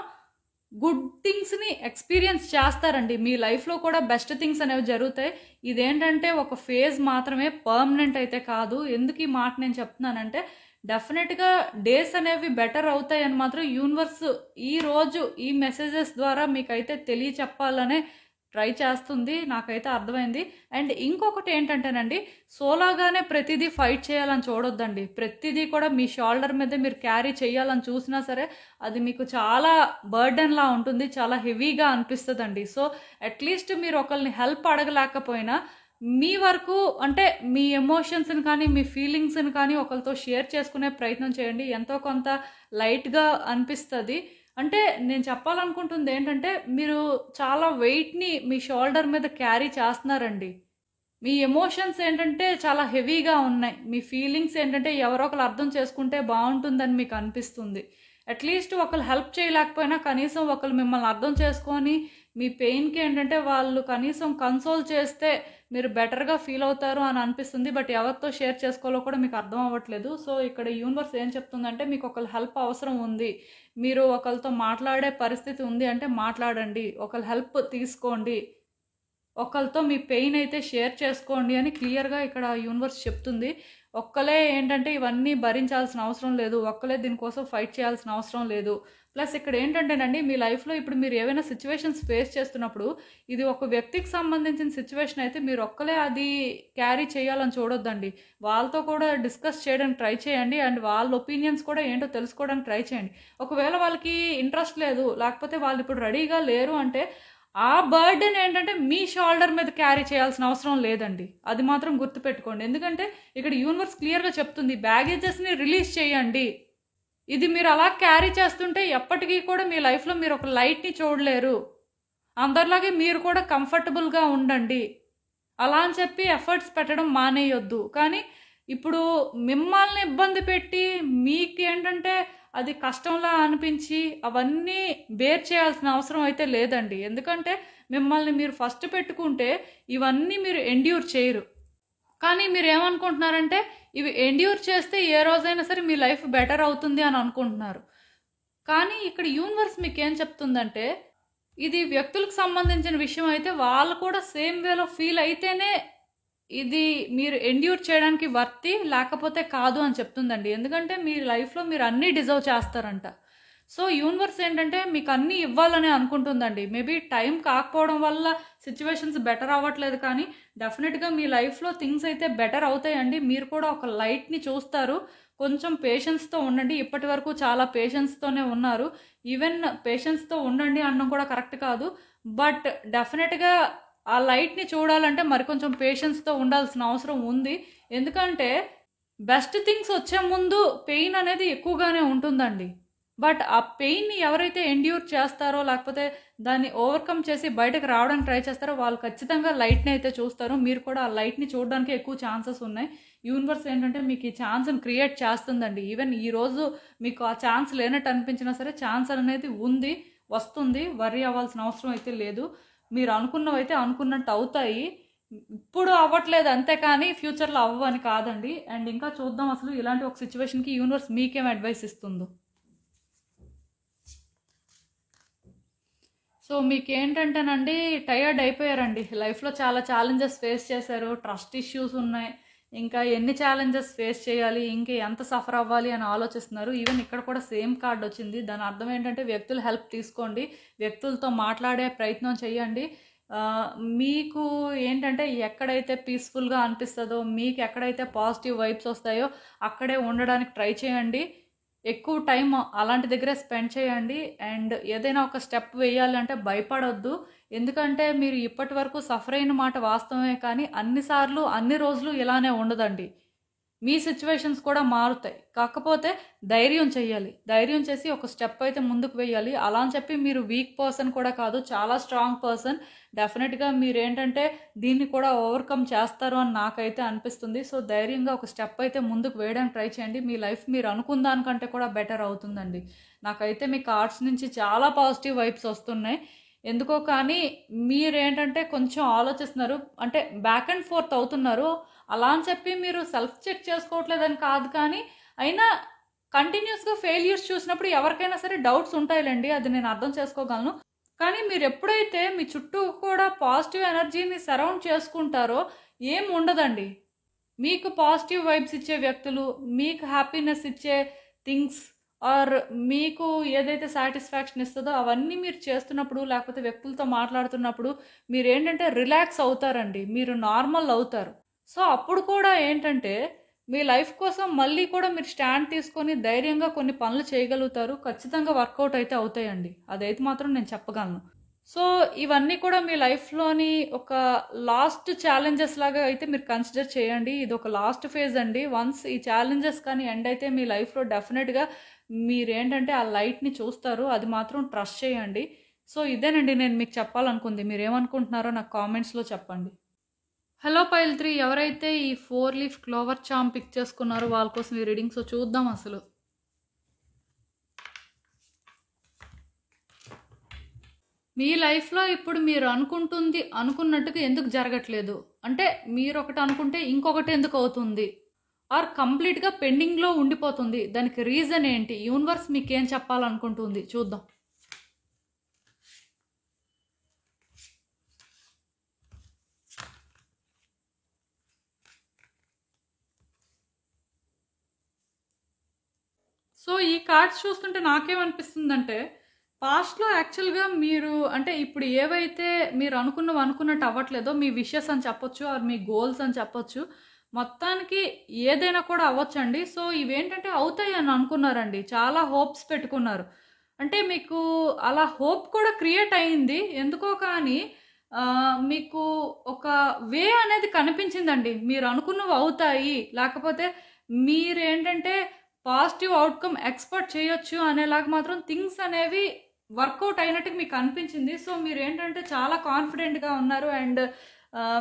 [SPEAKER 1] గుడ్ థింగ్స్‌ని ఎక్స్‌పీరియన్స్ చేస్తారండి. మీ లైఫ్‌లో కూడా బెస్ట్ థింగ్స్ అనేవి జరుగుతాయి. ఇదేంటంటే ఒక ఫేజ్ మాత్రమే, పర్మనెంట్ అయితే కాదు. ఎందుకు ఈ మాట నేను చెప్తున్నానంటే డెఫినెట్‌గా డేస్ అనేవి బెటర్ అవుతాయని మాత్రం యూనివర్స్ ఈరోజు ఈ మెసేజెస్ ద్వారా మీకైతే తెలియచెప్పాలనే ట్రై చేస్తుంది. నాకైతే అర్థమైంది. అండ్ ఇంకొకటి ఏంటంటేనండి, సోలోగానే ప్రతిదీ ఫైట్ చేయాలని చూడొద్దండి. ప్రతిదీ కూడా మీ షోల్డర్ మీద మీరు క్యారీ చేయాలని చూసినా సరే అది మీకు చాలా బర్డెన్‌లా ఉంటుంది. చాలా హెవీగా అనిపిస్తదండి. సో, అట్‌లీస్ట్ మీరు ఒకళ్ళని హెల్ప్ అడగలేకపోయినా మీ వరకు అంటే మీ ఎమోషన్స్‌ని కానీ, మీ ఫీలింగ్స్‌ని కానీ ఒకళ్ళతో షేర్ చేసుకునే ప్రయత్నం చేయండి. ఎంతో కొంత లైట్‌గా అనిపిస్తది. అంటే నేను చెప్పాలనుకుంటుంది ఏంటంటే, మీరు చాలా వెయిట్‌ని మీ షోల్డర్ మీద క్యారీ చేస్తున్నారండి. మీ ఎమోషన్స్ ఏంటంటే చాలా హెవీగా ఉన్నాయి. మీ ఫీలింగ్స్ ఏంటంటే ఎవరో ఒకళ్ళు అర్థం చేసుకుంటే బావుంటుందని మీకు అనిపిస్తుంది. అట్‌లీస్ట్ ఒకళ్ళు హెల్ప్ చేయలేకపోయినా కనీసం ఒకళ్ళు మిమ్మల్ని అర్థం చేసుకొని మీ పెయిన్‌కి ఏంటంటే వాళ్ళు కనీసం కన్సోల్ చేస్తే మీరు బెటర్‌గా ఫీల్ అవుతారు అని అనిపిస్తుంది. బట్ ఎవరితో షేర్ చేసుకోవాలో కూడా మీకు అర్థం అవ్వట్లేదు. సో, ఇక్కడ యూనివర్స్ ఏం చెప్తుందంటే మీకు ఒకళ్ళ హెల్ప్ అవసరం ఉంది. మీరు ఒకళ్ళతో మాట్లాడే పరిస్థితి ఉంది అంటే మాట్లాడండి. ఒకళ్ళ హెల్ప్ తీసుకోండి. ఒకళ్ళతో మీ పెయిన్ అయితే షేర్ చేసుకోండి అని క్లియర్గా ఇక్కడ యూనివర్స్ చెప్తుంది. ఒక్కలే ఏంటంటే ఇవన్నీ భరించాల్సిన అవసరం లేదు, ఒక్కలే దీనికోసం ఫైట్ చేయాల్సిన అవసరం లేదు. ప్లస్ ఇక్కడ ఏంటంటేనండి, మీ లైఫ్లో ఇప్పుడు మీరు ఏవైనా సిచ్యువేషన్స్ ఫేస్ చేస్తున్నప్పుడు ఇది ఒక వ్యక్తికి సంబంధించిన సిచ్యువేషన్ అయితే మీరు ఒక్కలే అది క్యారీ చేయాలని చూడొద్దండి. వాళ్ళతో కూడా డిస్కస్ చేయడానికి ట్రై చేయండి అండ్ వాళ్ళ ఒపీనియన్స్ కూడా ఏంటో తెలుసుకోవడానికి ట్రై చేయండి. ఒకవేళ వాళ్ళకి ఇంట్రెస్ట్ లేదు, లేకపోతే వాళ్ళు ఇప్పుడు రెడీగా లేరు అంటే ఆ బర్డెన్ ఏంటంటే మీ షోల్డర్ మీద క్యారీ చేయాల్సిన అవసరం లేదండి. అది మాత్రం గుర్తుపెట్టుకోండి. ఎందుకంటే ఇక్కడ యూనివర్స్ క్లియర్గా చెప్తుంది, బ్యాగేజెస్ని రిలీజ్ చేయండి. ఇది మీరు అలా క్యారీ చేస్తుంటే ఎప్పటికీ కూడా మీ లైఫ్లో మీరు ఒక లైట్ని చూడలేరు. అందరిలాగే మీరు కూడా కంఫర్టబుల్గా ఉండండి. అలా అని చెప్పి ఎఫర్ట్స్ పెట్టడం మానేయొద్దు. కానీ ఇప్పుడు మిమ్మల్ని ఇబ్బంది పెట్టి మీకేంటంటే అది కష్టంలా అనిపించి అవన్నీ బేర్ చేయాల్సిన అవసరం అయితే లేదండి. ఎందుకంటే మిమ్మల్ని మీరు ఫస్ట్ పెట్టుకుంటే ఇవన్నీ మీరు ఎండ్యూర్ చేయరు. కానీ మీరు ఏమనుకుంటున్నారంటే ఇవి ఎండ్యూర్ చేస్తే ఏ రోజైనా సరే మీ లైఫ్ బెటర్ అవుతుంది అని అనుకుంటున్నారు. కానీ ఇక్కడ యూనివర్స్ మీకు ఏం చెప్తుందంటే ఇది వ్యక్తులకు సంబంధించిన విషయం అయితే వాళ్ళు కూడా సేమ్ వేలో ఫీల్ అయితేనే ఇది మీరు ఎండ్యూర్ చేయడానికి వర్తి, లేకపోతే కాదు అని చెప్తుందండి. ఎందుకంటే మీ లైఫ్లో మీరు అన్నీ డిజర్వ్ చేస్తారంట. సో యూనివర్స్ ఏంటంటే మీకు అన్నీ ఇవ్వాలని అనుకుంటుందండి. మేబీ టైం కాకపోవడం వల్ల సిచ్యువేషన్స్ బెటర్ అవ్వట్లేదు, కానీ డెఫినెట్గా మీ లైఫ్లో థింగ్స్ అయితే బెటర్ అవుతాయండి. మీరు కూడా ఒక లైట్ని చూస్తారు. కొంచెం పేషెన్స్తో ఉండండి. ఇప్పటి వరకు చాలా పేషెన్స్తోనే ఉన్నారు. ఈవెన్ పేషెన్స్తో ఉండండి అనడం కూడా కరెక్ట్ కాదు, బట్ డెఫినెట్గా ఆ లైట్ని చూడాలంటే మరి కొంచెం పేషెన్స్తో ఉండాల్సిన అవసరం ఉంది. ఎందుకంటే బెస్ట్ థింగ్స్ వచ్చే ముందు పెయిన్ అనేది ఎక్కువగానే ఉంటుందండి. బట్ ఆ పెయిన్ని ఎవరైతే ఎండ్యూర్ చేస్తారో, లేకపోతే దాన్ని ఓవర్కమ్ చేసి బయటకు రావడానికి ట్రై చేస్తారో వాళ్ళు ఖచ్చితంగా లైట్ని అయితే చూస్తారు. మీరు కూడా ఆ లైట్ని చూడడానికి ఎక్కువ ఛాన్సెస్ ఉన్నాయి. యూనివర్స్ ఏంటంటే మీకు ఈ ఛాన్స్ని క్రియేట్ చేస్తుందండి. ఈవెన్ ఈరోజు మీకు ఆ ఛాన్స్ లేనట్టు అనిపించినా సరే ఛాన్స్ అనేది ఉంది, వస్తుంది. వర్రీ అవ్వాల్సిన అవసరం అయితే లేదు. మీరు అనుకున్నవైతే అనుకున్నట్టు అవుతాయి. ఇప్పుడు అవ్వట్లేదు అంతే, కానీ ఫ్యూచర్లో అవ్వని కాదండి. అండ్ ఇంకా చూద్దాం అసలు ఇలాంటి ఒక సిచ్యువేషన్కి యూనివర్స్ మీకేం అడ్వైస్ ఇస్తుందో. సో మీకేంటంటేనండి టయర్డ్ అయిపోయారండి. లైఫ్లో చాలా ఛాలెంజెస్ ఫేస్ చేశారు, ట్రస్ట్ ఇష్యూస్ ఉన్నాయి, ఇంకా ఎన్ని ఛాలెంజెస్ ఫేస్ చేయాలి, ఇంకా ఎంత సఫర్ అవ్వాలి అని ఆలోచిస్తున్నారు. ఈవెన్ ఇక్కడ కూడా సేమ్ కార్డ్ వచ్చింది. దాని అర్థం ఏంటంటే వ్యక్తుల హెల్ప్ తీసుకోండి, వ్యక్తులతో మాట్లాడే ప్రయత్నం చేయండి. మీకు ఏంటంటే ఎక్కడైతే పీస్ఫుల్గా అనిపిస్తుందో, మీకు ఎక్కడైతే పాజిటివ్ వైబ్స్ వస్తాయో అక్కడే ఉండడానికి ట్రై చేయండి. ఎక్కువ టైం అలాంటి దగ్గరే స్పెండ్ చేయండి. అండ్ ఏదైనా ఒక స్టెప్ వేయాలంటే భయపడొద్దు. ఎందుకంటే మీరు ఇప్పటి వరకు సఫర్ అయిన మాట వాస్తవమే, కానీ అన్నిసార్లు అన్ని రోజులు ఇలానే ఉండదండి. మీ సిచ్యువేషన్స్ కూడా మారుతాయి. కాకపోతే ధైర్యం చేయాలి. ధైర్యం చేసి ఒక స్టెప్ అయితే ముందుకు వేయాలి. అలా అని చెప్పి మీరు వీక్ పర్సన్ కూడా కాదు, చాలా స్ట్రాంగ్ పర్సన్. డెఫినెట్గా మీరేంటంటే దీన్ని కూడా ఓవర్కమ్ చేస్తారు అని నాకైతే అనిపిస్తుంది. సో ధైర్యంగా ఒక స్టెప్ అయితే ముందుకు వేయడానికి ట్రై చేయండి. మీ లైఫ్ మీరు అనుకున్న దానికంటే కూడా బెటర్ అవుతుందండి. నాకైతే మీ కార్డ్స్ నుంచి చాలా పాజిటివ్ వైబ్స్ వస్తున్నాయి. ఎందుకో కానీ మీరేంటంటే కొంచెం ఆలోచిస్తున్నారు, అంటే బ్యాక్ అండ్ ఫోర్త్ అవుతున్నారు. అలా అని చెప్పి మీరు సెల్ఫ్ చెక్ చేసుకోవట్లేదని కాదు, కానీ అయినా కంటిన్యూస్గా ఫెయిల్యూర్స్ చూసినప్పుడు ఎవరికైనా సరే డౌట్స్ ఉంటాయిలేండి, అది నేను అర్థం చేసుకోగలను. కానీ మీరు ఎప్పుడైతే మీ చుట్టూ కూడా పాజిటివ్ ఎనర్జీని సరౌండ్ చేసుకుంటారో ఏం ఉండదండి. మీకు పాజిటివ్ వైబ్స్ ఇచ్చే వ్యక్తులు, మీకు హ్యాపీనెస్ ఇచ్చే థింగ్స్ ఆర్ మీకు ఏదైతే సాటిస్ఫాక్షన్ ఇస్తుందో అవన్నీ మీరు చేస్తున్నప్పుడు, లేకపోతే వ్యక్తులతో మాట్లాడుతున్నప్పుడు మీరు ఏంటంటే రిలాక్స్ అవుతారండి, మీరు నార్మల్ అవుతారు. సో అప్పుడు కూడా ఏంటంటే మీ లైఫ్ కోసం మళ్ళీ కూడా మీరు స్టాండ్ తీసుకొని ధైర్యంగా కొన్ని పనులు చేయగలుగుతారు. ఖచ్చితంగా వర్కౌట్ అయితే అవుతాయండి, అదైతే మాత్రం నేను చెప్పగలను. సో ఇవన్నీ కూడా మీ లైఫ్లోని ఒక లాస్ట్ ఛాలెంజెస్ లాగా అయితే మీరు కన్సిడర్ చేయండి. ఇది ఒక లాస్ట్ ఫేజ్ అండి. వన్స్ ఈ ఛాలెంజెస్ కానీ ఎండ్ అయితే మీ లైఫ్లో డెఫినెట్గా మీరేంటంటే ఆ లైట్ని చూస్తారు. అది మాత్రం ట్రస్ట్ చేయండి. సో ఇదేనండి నేను మీకు చెప్పాలనుకుంది. మీరు ఏమనుకుంటున్నారో నాకు కామెంట్స్లో చెప్పండి. హలో పైల్ 3, ఎవరైతే ఈ 4 లీఫ్ క్లోవర్ చామ్ పిక్ చేసుకున్నారో వాళ్ళ కోసం ఈ రీడింగ్. సో చూద్దాం అసలు మీ లైఫ్లో ఇప్పుడు మీరు అనుకుంటుంది అనుకున్నట్టుగా ఎందుకు జరగట్లేదు, అంటే మీరు ఒకటి అనుకుంటే ఇంకొకటి ఎందుకు అవుతుంది, ఆర్ కంప్లీట్గా పెండింగ్లో ఉండిపోతుంది. దానికి రీజన్ ఏంటి, యూనివర్స్ మీకేం చెప్పాలనుకుంటుంది చూద్దాం. సో ఈ కార్డ్స్ చూస్తుంటే నాకేమనిపిస్తుందంటే పాస్ట్‌లో యాక్చువల్‌గా మీరు అంటే ఇప్పుడు ఏవైతే మీరు అనుకున్నట్టు అవ్వట్లేదో మీ విషెస్ అని చెప్పొచ్చు ఆర్ మీ గోల్స్ అని చెప్పొచ్చు. మొత్తానికి ఏదైనా కూడా అవ్వచ్చండి. సో ఇవేంటంటే అవుతాయి అని అనుకున్నారండి. చాలా హోప్స్ పెట్టుకున్నారు. అంటే మీకు అలా హోప్ కూడా క్రియేట్ అయింది. ఎందుకో కానీ మీకు ఒక వే అనేది కనిపించిందండి. మీరు అనుకున్నవి అవుతాయి. లేకపోతే మీరేంటంటే పాజిటివ్ అవుట్‌కమ్ ఎక్స్‌పెక్ట్ చేయొచ్చు అనేలాగా మాత్రం థింగ్స్ అనేవి వర్కౌట్ అయినట్టుగా మీకు అనిపించింది. సో మీరేంటంటే చాలా కాన్ఫిడెంట్‌గా ఉన్నారు. అండ్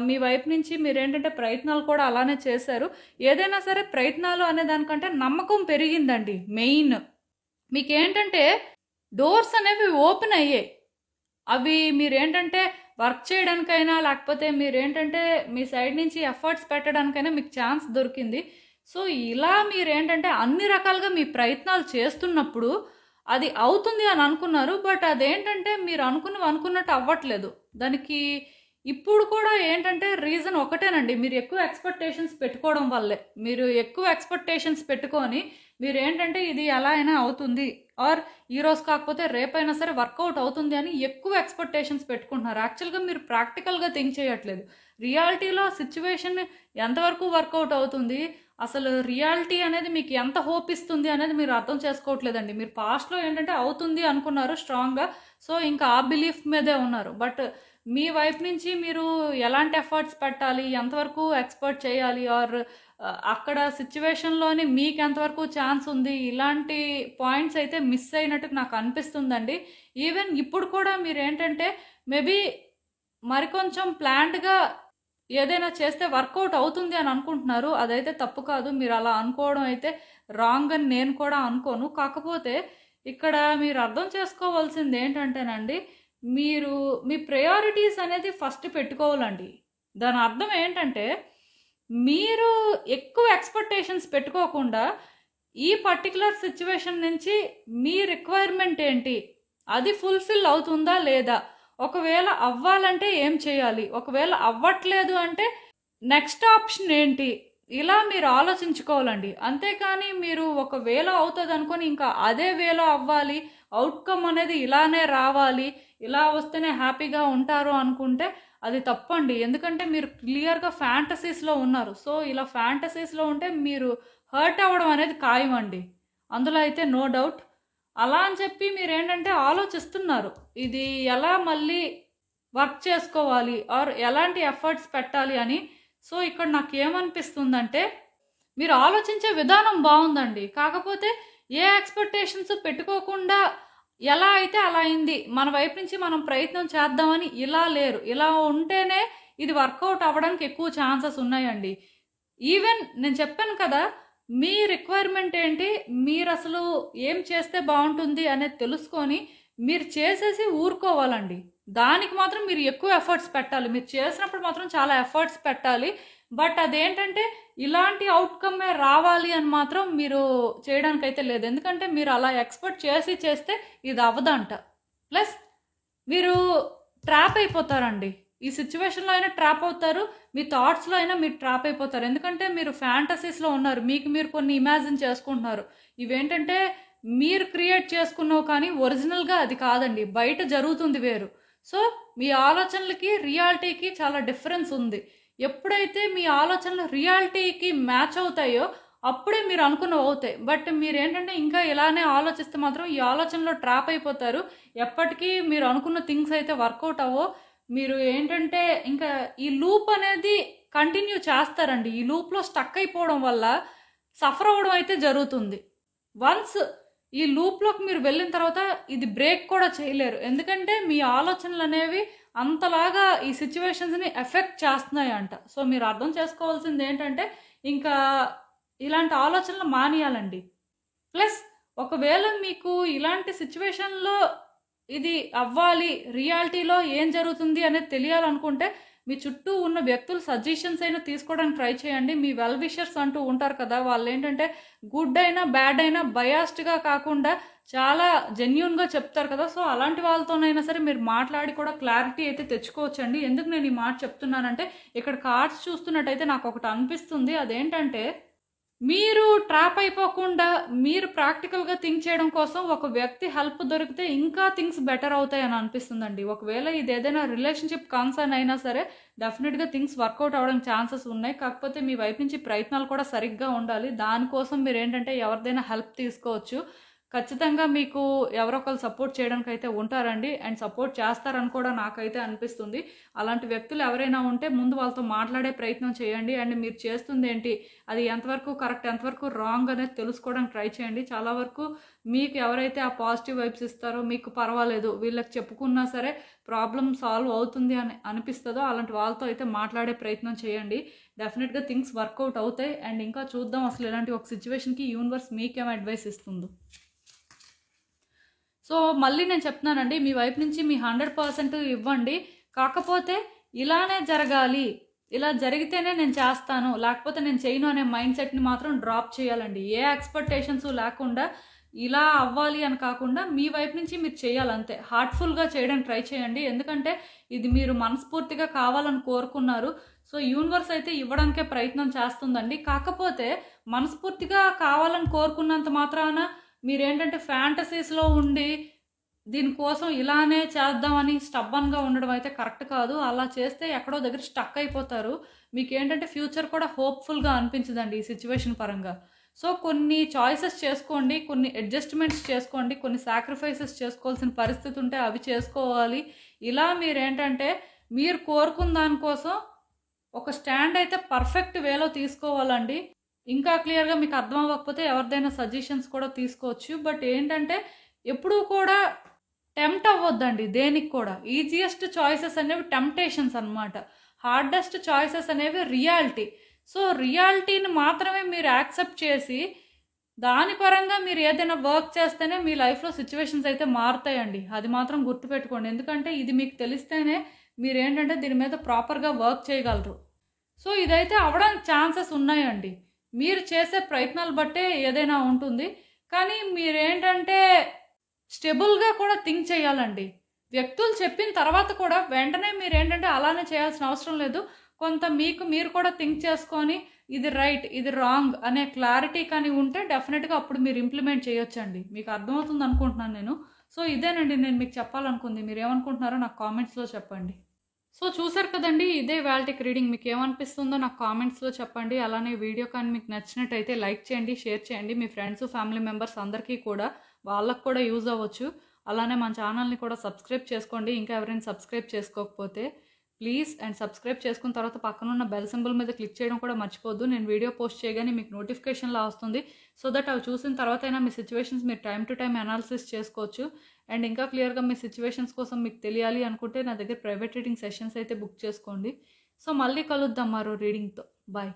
[SPEAKER 1] మీ వైపు నుంచి మీరేంటంటే ప్రయత్నాలు కూడా అలానే చేశారు. ఏదైనా సరే ప్రయత్నాలు అనే దానికంటే నమ్మకం పెరిగిందండి మెయిన్. మీకేంటంటే డోర్స్ అనేవి ఓపెన్ అయ్యాయి. అవి మీరేంటంటే వర్క్ చేయడానికైనా లేకపోతే మీరేంటంటే మీ సైడ్ నుంచి ఎఫర్ట్స్ పెట్టడానికైనా మీకు ఛాన్స్ దొరికింది. సో ఇలా మీరేంటంటే అన్ని రకాలుగా మీ ప్రయత్నాలు చేస్తున్నప్పుడు అది అవుతుంది అని అనుకున్నారు. బట్ అదేంటంటే మీరు అనుకున్నట్టు అవ్వట్లేదు. దానికి ఇప్పుడు కూడా ఏంటంటే రీజన్ ఒకటేనండి. మీరు ఎక్కువ ఎక్స్‌పెక్టేషన్స్ పెట్టుకోవడం వల్లే. మీరు ఎక్కువ ఎక్స్‌పెక్టేషన్స్ పెట్టుకొని మీరేంటంటే ఇది ఎలా అయినా అవుతుంది ఆర్ ఈరోజు కాకపోతే రేపైనా సరే వర్కౌట్ అవుతుంది అని ఎక్కువ ఎక్స్‌పెక్టేషన్స్ పెట్టుకుంటున్నారు. యాక్చువల్‌గా మీరు ప్రాక్టికల్‌గా థింక్ చేయట్లేదు. రియాలిటీలో సిచ్యువేషన్ ఎంతవరకు వర్కౌట్ అవుతుంది, అసలు రియాలిటీ అనేది మీకు ఎంత హోప్ ఇస్తుంది అనేది మీరు అర్థం చేసుకోవట్లేదండి. మీరు పాస్ట్‌లో ఏంటంటే అవుతుంది అనుకున్నారు స్ట్రాంగ్‌గా. సో ఇంకా ఆ బిలీఫ్ మీదే ఉన్నారు. బట్ మీ వైపు నుంచి మీరు ఎలాంటి ఎఫర్ట్స్ పెట్టాలి, ఎంతవరకు ఎక్స్‌పెక్ట్ చేయాలి ఆర్ అక్కడ సిచ్యువేషన్‌లోని మీకు ఎంతవరకు ఛాన్స్ ఉంది, ఇలాంటి పాయింట్స్ అయితే మిస్ అయినట్టు నాకు అనిపిస్తుందండి. ఈవెన్ ఇప్పుడు కూడా మీరేంటంటే మేబీ మరికొంచెం ప్లాన్డ్‌గా ఏదైనా చేస్తే వర్కౌట్ అవుతుంది అని అనుకుంటున్నారు. అదైతే తప్పు కాదు. మీరు అలా అనుకోవడం అయితే రాంగ్ అని నేను కూడా అనుకోను. కాకపోతే ఇక్కడ మీరు అర్థం చేసుకోవాల్సింది ఏంటంటేనండి, మీరు మీ ప్రయారిటీస్ అనేది ఫస్ట్ పెట్టుకోవాలండి. దాని అర్థం ఏంటంటే మీరు ఎక్కువ ఎక్స్‌పెక్టేషన్స్ పెట్టుకోకుండా ఈ పర్టిక్యులర్ సిచ్యువేషన్ నుంచి మీ రిక్వైర్మెంట్ ఏంటి, అది ఫుల్ఫిల్ అవుతుందా లేదా, ఒకవేళ అవ్వాలంటే ఏం చేయాలి, ఒకవేళ అవ్వట్లేదు అంటే నెక్స్ట్ ఆప్షన్ ఏంటి, ఇలా మీరు ఆలోచించుకోవాలండి. అంతేకాని మీరు ఒక వేలో అవుతుంది అనుకొని ఇంకా అదే వేలో అవ్వాలి, అవుట్కమ్ అనేది ఇలానే రావాలి, ఇలా వస్తేనే హ్యాపీగా ఉంటారు అనుకుంటే అది తప్పండి. ఎందుకంటే మీరు క్లియర్‌గా ఫ్యాంటసీస్‌లో ఉన్నారు. సో ఇలా ఫ్యాంటసీస్‌లో ఉంటే మీరు హర్ట్ అవ్వడం అనేది ఖాయమండి. అందులో అయితే నో డౌట్. అలా అని చెప్పి మీరేంటంటే ఆలోచిస్తున్నారు. ఇది ఎలా మళ్ళీ వర్క్ చేసుకోవాలి ఆర్ ఎలాంటి ఎఫర్ట్స్ పెట్టాలి అని. సో ఇక్కడ నాకేమనిపిస్తుందంటే మీరు ఆలోచించే విధానం బాగుందండి. కాకపోతే ఏ ఎక్స్‌పెక్టేషన్స్ పెట్టుకోకుండా ఎలా అయితే అలా అయింది, మన వైపు నుంచి మనం ప్రయత్నం చేద్దామని ఇలా లేరు. ఇలా ఉంటేనే ఇది వర్కౌట్ అవ్వడానికి ఎక్కువ ఛాన్సెస్ ఉన్నాయండి. ఈవెన్ నేను చెప్పాను కదా, మీ రిక్వైర్మెంట్ ఏంటి, మీరు అసలు ఏం చేస్తే బాగుంటుంది అనేది తెలుసుకొని మీరు చేసేసి ఊరుకోవాలండి. దానికి మాత్రం మీరు ఎక్కువ ఎఫర్ట్స్ పెట్టాలి. మీరు చేసినప్పుడు మాత్రం చాలా ఎఫర్ట్స్ పెట్టాలి. బట్ అదేంటంటే ఇలాంటి అవుట్కమే రావాలి అని మాత్రం మీరు చేయడానికైతే లేదు. ఎందుకంటే మీరు అలా ఎక్స్పెక్ట్ చేస్తే ఇది అవ్వదంట. ప్లస్ మీరు ట్రాప్ అయిపోతారండి. ఈ సిచ్యువేషన్లో అయినా ట్రాప్ అవుతారు, మీ థాట్స్లో అయినా మీరు ట్రాప్ అయిపోతారు. ఎందుకంటే మీరు ఫ్యాంటసీస్లో ఉన్నారు, మీకు మీరు కొన్ని ఇమాజిన్ చేసుకుంటున్నారు. ఇవేంటంటే మీరు క్రియేట్ చేసుకున్నావు కానీ ఒరిజినల్గా అది కాదండి, బయట జరుగుతుంది వేరు. సో మీ ఆలోచనలకి రియాలిటీకి చాలా డిఫరెన్స్ ఉంది. ఎప్పుడైతే మీ ఆలోచనలు రియాలిటీకి మ్యాచ్ అవుతాయో అప్పుడే మీరు అనుకున్నవి అవుతాయి. బట్ మీరేంటంటే ఇంకా ఇలానే ఆలోచిస్తే మాత్రం ఈ ఆలోచనలో ట్రాప్ అయిపోతారు. ఎప్పటికీ మీరు అనుకున్న థింగ్స్ అయితే వర్కౌట్ అవ్వో. మీరు ఏంటంటే ఇంకా ఈ లూప్ అనేది కంటిన్యూ చేస్తారండి. ఈ లూప్లో స్టక్ అయిపోవడం వల్ల సఫర్ అవ్వడం అయితే జరుగుతుంది. వన్స్ ఈ లూప్లోకి మీరు వెళ్ళిన తర్వాత ఇది బ్రేక్ కూడా చేయలేరు. ఎందుకంటే మీ ఆలోచనలు అనేవి అంతలాగా ఈ సిచ్యువేషన్స్ని ఎఫెక్ట్ చేస్తున్నాయి అంట. సో మీరు అర్థం చేసుకోవాల్సింది ఏంటంటే ఇంకా ఇలాంటి ఆలోచనలు మానేయాలండి. ప్లస్ ఒకవేళ మీకు ఇలాంటి సిచ్యువేషన్లో ఇది అవ్వాలి, రియాలిటీలో ఏం జరుగుతుంది అనేది తెలియాలనుకుంటే మీ చుట్టూ ఉన్న వ్యక్తులు సజెషన్స్ అయినా తీసుకోవడానికి ట్రై చేయండి. మీ వెల్ విషర్స్ అంటూ ఉంటారు కదా, వాళ్ళు ఏంటంటే గుడ్ అయినా బ్యాడ్ అయినా బయాస్డ్గా కాకుండా చాలా జెన్యూన్గా చెప్తారు కదా. సో అలాంటి వాళ్ళతోనైనా సరే మీరు మాట్లాడి కూడా క్లారిటీ అయితే తెచ్చుకోవచ్చండి. ఎందుకు నేను ఈ మాట చెప్తున్నానంటే ఇక్కడ కార్డ్స్ చూస్తున్నట్టయితే నాకు ఒకటి అనిపిస్తుంది. అదేంటంటే మీరు ట్రాప్ అయిపోకుండా మీరు ప్రాక్టికల్‌గా థింక్ చేయడం కోసం ఒక వ్యక్తి హెల్ప్ దొరికితే ఇంకా థింగ్స్ బెటర్ అవుతాయని అనిపిస్తుందండి. ఒకవేళ ఇదేదైనా రిలేషన్‌షిప్ కన్సర్న్ అయినా సరే డెఫినిట్‌గా థింగ్స్ వర్కౌట్ అవ్వడానికి ఛాన్సెస్ ఉన్నాయి. కాకపోతే మీ వైపు నుంచి ప్రయత్నాలు కూడా సరిగ్గా ఉండాలి. దానికోసం మీరేంటంటే ఎవరిదైనా హెల్ప్ తీసుకోవచ్చు. ఖచ్చితంగా మీకు ఎవరో ఒకళ్ళు సపోర్ట్ చేయడానికైతే ఉంటారండి. అండ్ సపోర్ట్ చేస్తారని కూడా నాకైతే అనిపిస్తుంది. అలాంటి వ్యక్తులు ఎవరైనా ఉంటే ముందు వాళ్ళతో మాట్లాడే ప్రయత్నం చేయండి. అండ్ మీరు చేస్తుందేంటి, అది ఎంతవరకు కరెక్ట్, ఎంతవరకు రాంగ్ అనేది తెలుసుకోవడానికి ట్రై చేయండి. చాలా వరకు మీకు ఎవరైతే ఆ పాజిటివ్ వైబ్స్ ఇస్తారో, మీకు పర్వాలేదు వీళ్ళకి చెప్పుకున్నా సరే ప్రాబ్లమ్ సాల్వ్ అవుతుంది అని అనిపిస్తుందో అలాంటి వాళ్ళతో అయితే మాట్లాడే ప్రయత్నం చేయండి. డెఫినెట్‌గా థింగ్స్ వర్కౌట్ అవుతాయి. అండ్ ఇంకా చూద్దాం అసలు ఇలాంటి ఒక సిచ్యువేషన్‌కి యూనివర్స్ మీకేం అడ్వైస్ ఇస్తుందో. సో మళ్ళీ నేను చెప్తున్నానండి, మీ వైపు నుంచి మీ 100% ఇవ్వండి. కాకపోతే ఇలానే జరగాలి, ఇలా జరిగితేనే నేను చేస్తాను, లేకపోతే నేను చేయను అనే మైండ్ సెట్ని మాత్రం డ్రాప్ చేయాలండి. ఏ ఎక్స్పెక్టేషన్స్ లేకుండా ఇలా అవ్వాలి అని కాకుండా మీ వైపు నుంచి మీరు చేయాలంతే. హార్ట్ఫుల్గా చేయడానికి ట్రై చేయండి. ఎందుకంటే ఇది మీరు మనస్ఫూర్తిగా కావాలని కోరుకున్నారు. సో యూనివర్స్ అయితే ఇవ్వడానికే ప్రయత్నం చేస్తుందండి. కాకపోతే మనస్ఫూర్తిగా కావాలని కోరుకున్నంత మాత్రాన మీరేంటంటే ఫ్యాంటసీస్లో ఉండి దీనికోసం ఇలానే చేద్దామని స్టబ్బన్గా ఉండడం అయితే కరెక్ట్ కాదు. అలా చేస్తే ఎక్కడో దగ్గర స్టక్ అయిపోతారు. మీకేంటంటే ఫ్యూచర్ కూడా హోప్ఫుల్గా అనిపించదండి ఈ సిచ్యువేషన్ పరంగా. సో కొన్ని చాయిసెస్ చేసుకోండి, కొన్ని అడ్జస్ట్మెంట్స్ చేసుకోండి, కొన్ని సాక్రిఫైసెస్ చేసుకోవాల్సిన పరిస్థితి ఉంటే అవి చేసుకోవాలి. ఇలా మీరేంటంటే మీరు కోరుకున్న దానికోసం ఒక స్టాండ్ అయితే పర్ఫెక్ట్ వేలో తీసుకోవాలండి. ఇంకా క్లియర్గా మీకు అర్థం అవ్వకపోతే ఎవరిదైనా సజెషన్స్ కూడా తీసుకోవచ్చు. బట్ ఏంటంటే ఎప్పుడూ కూడా టెంప్ట్ అవ్వద్దండి దేనికి కూడా. ఈజియెస్ట్ చాయిసెస్ అనేవి టెంప్టేషన్స్ అనమాట. హార్డెస్ట్ చాయిసెస్ అనేవి రియాలిటీ. సో రియాలిటీని మాత్రమే మీరు యాక్సెప్ట్ చేసి దాని పరంగా మీరు ఏదైనా వర్క్ చేస్తేనే మీ లైఫ్లో సిచ్యువేషన్స్ అయితే మారుతాయండి. అది మాత్రం గుర్తుపెట్టుకోండి. ఎందుకంటే ఇది మీకు తెలిస్తేనే మీరేంటంటే దీని మీద ప్రాపర్గా వర్క్ చేయగలరు. సో ఇదైతే అవ్వడానికి ఛాన్సెస్ ఉన్నాయండి. మీరు చేసే ప్రయత్నాలు బట్టే ఏదైనా ఉంటుంది. కానీ మీరేంటంటే స్టెబుల్గా కూడా థింక్ చేయాలండి. వ్యక్తులు చెప్పిన తర్వాత కూడా వెంటనే మీరేంటంటే అలానే చేయాల్సిన అవసరం లేదు. కొంత మీకు మీరు కూడా థింక్ చేసుకొని ఇది రైట్, ఇది రాంగ్ అనే క్లారిటీ కానీ ఉంటే డెఫినెట్గా అప్పుడు మీరు ఇంప్లిమెంట్ చేయొచ్చండి. మీకు అర్థమవుతుంది అనుకుంటున్నాను నేను. సో ఇదేనండి నేను మీకు చెప్పాలనుకుంది. మీరు ఏమనుకుంటున్నారో నాకు కామెంట్స్లో చెప్పండి. సో చూసారు కదండి, ఇదే ఇవాల్టికి రీడింగ్. మీకు ఏమనిపిస్తుందో నాకు కామెంట్స్లో చెప్పండి. అలానే వీడియో కానీ మీకు నచ్చినట్టయితే లైక్ చేయండి, షేర్ చేయండి. మీ ఫ్రెండ్స్, ఫ్యామిలీ మెంబర్స్ అందరికీ కూడా, వాళ్ళకు కూడా యూజ్ అవ్వచ్చు. అలానే మన ఛానల్ని కూడా సబ్స్క్రైబ్ చేసుకోండి. ఇంకా ఎవరైనా సబ్స్క్రైబ్ చేసుకోకపోతే ప్లీజ్. అండ్ సబ్స్క్రైబ్ చేసుకున్న తర్వాత పక్కనున్న బెల్ సింబల్ మీద క్లిక్ చేయడం కూడా మర్చిపోద్దు. నేను వీడియో పోస్ట్ చేయగానే మీకు నోటిఫికేషన్లా వస్తుంది. సో దట్ అవి చూసిన తర్వాత అయినా మీ సిచ్యువేషన్స్ మీరు టైం టు టైం అనాలిసిస్ చేసుకోవచ్చు. అండ్ ఇంకా క్లియర్గా మీ సిచ్యువేషన్స్ కోసం మీకు తెలియాలి అనుకుంటే నా దగ్గర ప్రైవేట్ రీడింగ్ సెషన్స్ అయితే బుక్ చేసుకోండి. సో మళ్ళీ కలుద్దాం మరో రీడింగ్తో. బాయ్.